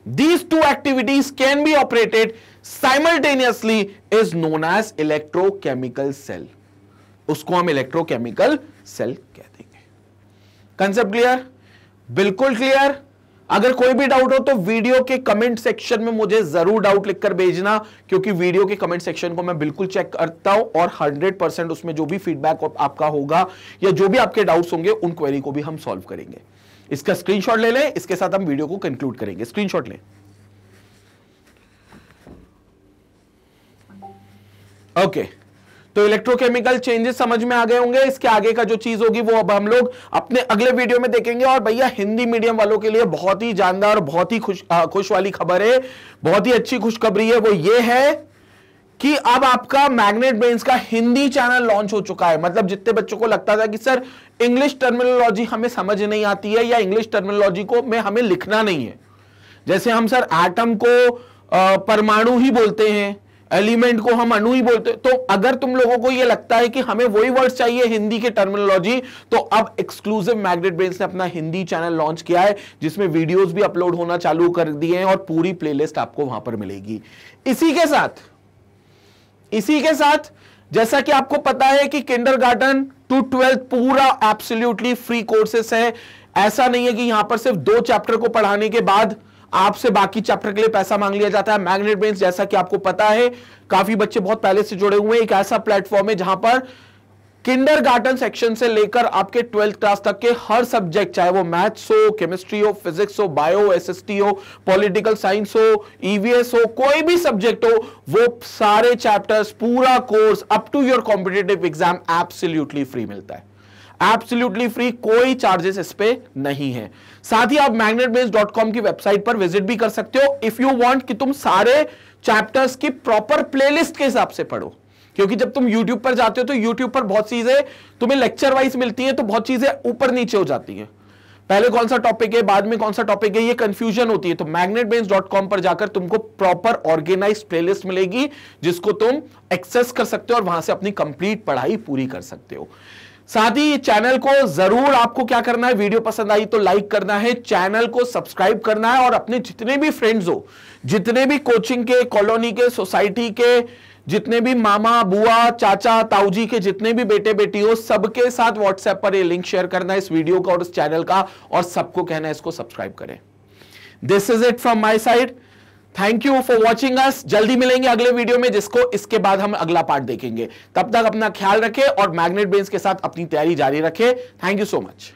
these two activities can be operated simultaneously is known as electrochemical cell. उसको हम इलेक्ट्रोकेमिकल सेल कह देंगे। Concept clear? बिल्कुल क्लियर। अगर कोई भी डाउट हो तो वीडियो के कमेंट सेक्शन में मुझे जरूर डाउट लिखकर भेजना, क्योंकि वीडियो के कमेंट सेक्शन को मैं बिल्कुल चेक करता हूं, और 100% उसमें जो भी फीडबैक आपका होगा या जो भी आपके डाउट्स होंगे उन क्वेरी को भी हम सॉल्व करेंगे। इसका स्क्रीनशॉट ले लें, इसके साथ हम वीडियो को कंक्लूड करेंगे। स्क्रीनशॉट लें। ओके, तो इलेक्ट्रोकेमिकल चेंजेस समझ में आ गए होंगे। इसके आगे का जो चीज होगी वो अब हम लोग अपने अगले वीडियो में देखेंगे। और भैया हिंदी मीडियम वालों के लिए बहुत ही जानदार, बहुत ही खुश वाली खबर है, बहुत ही अच्छी खुशखबरी है। वो ये है कि अब आपका मैग्नेट ब्रेन्स का हिंदी चैनल लॉन्च हो चुका है। मतलब जितने बच्चों को लगता था कि सर इंग्लिश टर्मिनोलॉजी हमें समझ नहीं आती है, या इंग्लिश टर्मिनोलॉजी को में हमें लिखना नहीं है, जैसे हम सर एटम को परमाणु ही बोलते हैं, एलिमेंट को हम अणु ही बोलते हैं, तो अगर तुम लोगों को यह लगता है कि हमें वही वर्ड्स चाहिए हिंदी के टर्मिनोलॉजी, तो अब एक्सक्लूसिव मैग्नेट ब्रेन्स ने अपना हिंदी चैनल लॉन्च किया है, जिसमें वीडियोस भी अपलोड होना चालू कर दिए हैं, और पूरी प्लेलिस्ट आपको वहां पर मिलेगी। इसी के साथ जैसा कि आपको पता है कि किंडरगार्टन टू 12th पूरा एब्सोल्युटली फ्री कोर्सेस है। ऐसा नहीं है कि यहां पर सिर्फ 2 चैप्टर को पढ़ाने के बाद आपसे बाकी चैप्टर के लिए पैसा मांग लिया जाता है। मैग्नेट ब्रेन्स, जैसा कि आपको पता है, काफी बच्चे बहुत पहले से जुड़े हुए हैं, एक ऐसा प्लेटफॉर्म है जहां पर किंडरगार्टन सेक्शन से लेकर आपके 12th क्लास तक के हर सब्जेक्ट, चाहे वो मैथ्स हो, केमिस्ट्री हो, फिजिक्स हो, बायो, एसएसटी हो, पॉलिटिकल साइंस हो, ईवीएस हो, कोई भी सब्जेक्ट हो, वो सारे चैप्टर्स, पूरा course up to your competitive exam absolutely free मिलता है। एब्सोल्युटली फ्री, कोई चार्जेस इस पे नहीं है। साथ ही आप magnetbrains.com की वेबसाइट पर विजिट भी कर सकते हो इफ यू वांट कि तुम सारे चैप्टर्स की प्रॉपर प्लेलिस्ट के हिसाब से पढ़ो, क्योंकि जब तुम YouTube पर जाते हो तो YouTube पर बहुत चीजें तुम्हें लेक्चर वाइज मिलती हैं, तो बहुत चीजें ऊपर नीचे हो जाती हैं, पहले कौन सा टॉपिक है बाद में कौन सा टॉपिक है, ये कंफ्यूजन होती है। तो magnetbrains.com पर जाकर तुमको प्रॉपर ऑर्गेनाइज्ड प्लेलिस्ट मिलेगी, जिसको तुम एक्सेस कर सकते हो और वहां से अपनी कंप्लीट पढ़ाई पूरी कर सकते हो। साथ ही चैनल को जरूर आपको क्या करना है, वीडियो पसंद आई तो लाइक करना है, चैनल को सब्सक्राइब करना है, और अपने जितने भी फ्रेंड्स हो, जितने भी कोचिंग के, कॉलोनी के, सोसाइटी के जितने भी मामा, बुआ, चाचा, ताऊजी के जितने भी बेटे बेटी हो, सबके साथ व्हाट्सएप पर ये लिंक शेयर करना है इस वीडियो का और इस चैनल का, और सबको कहना है इसको सब्सक्राइब करें। This is it from my side. Thank you for watching us. जल्दी मिलेंगे अगले वीडियो में, जिसको इसके बाद हम अगला पार्ट देखेंगे। तब तक अपना ख्याल रखें और मैग्नेट ब्रेन्स के साथ अपनी तैयारी जारी रखें। Thank you so much.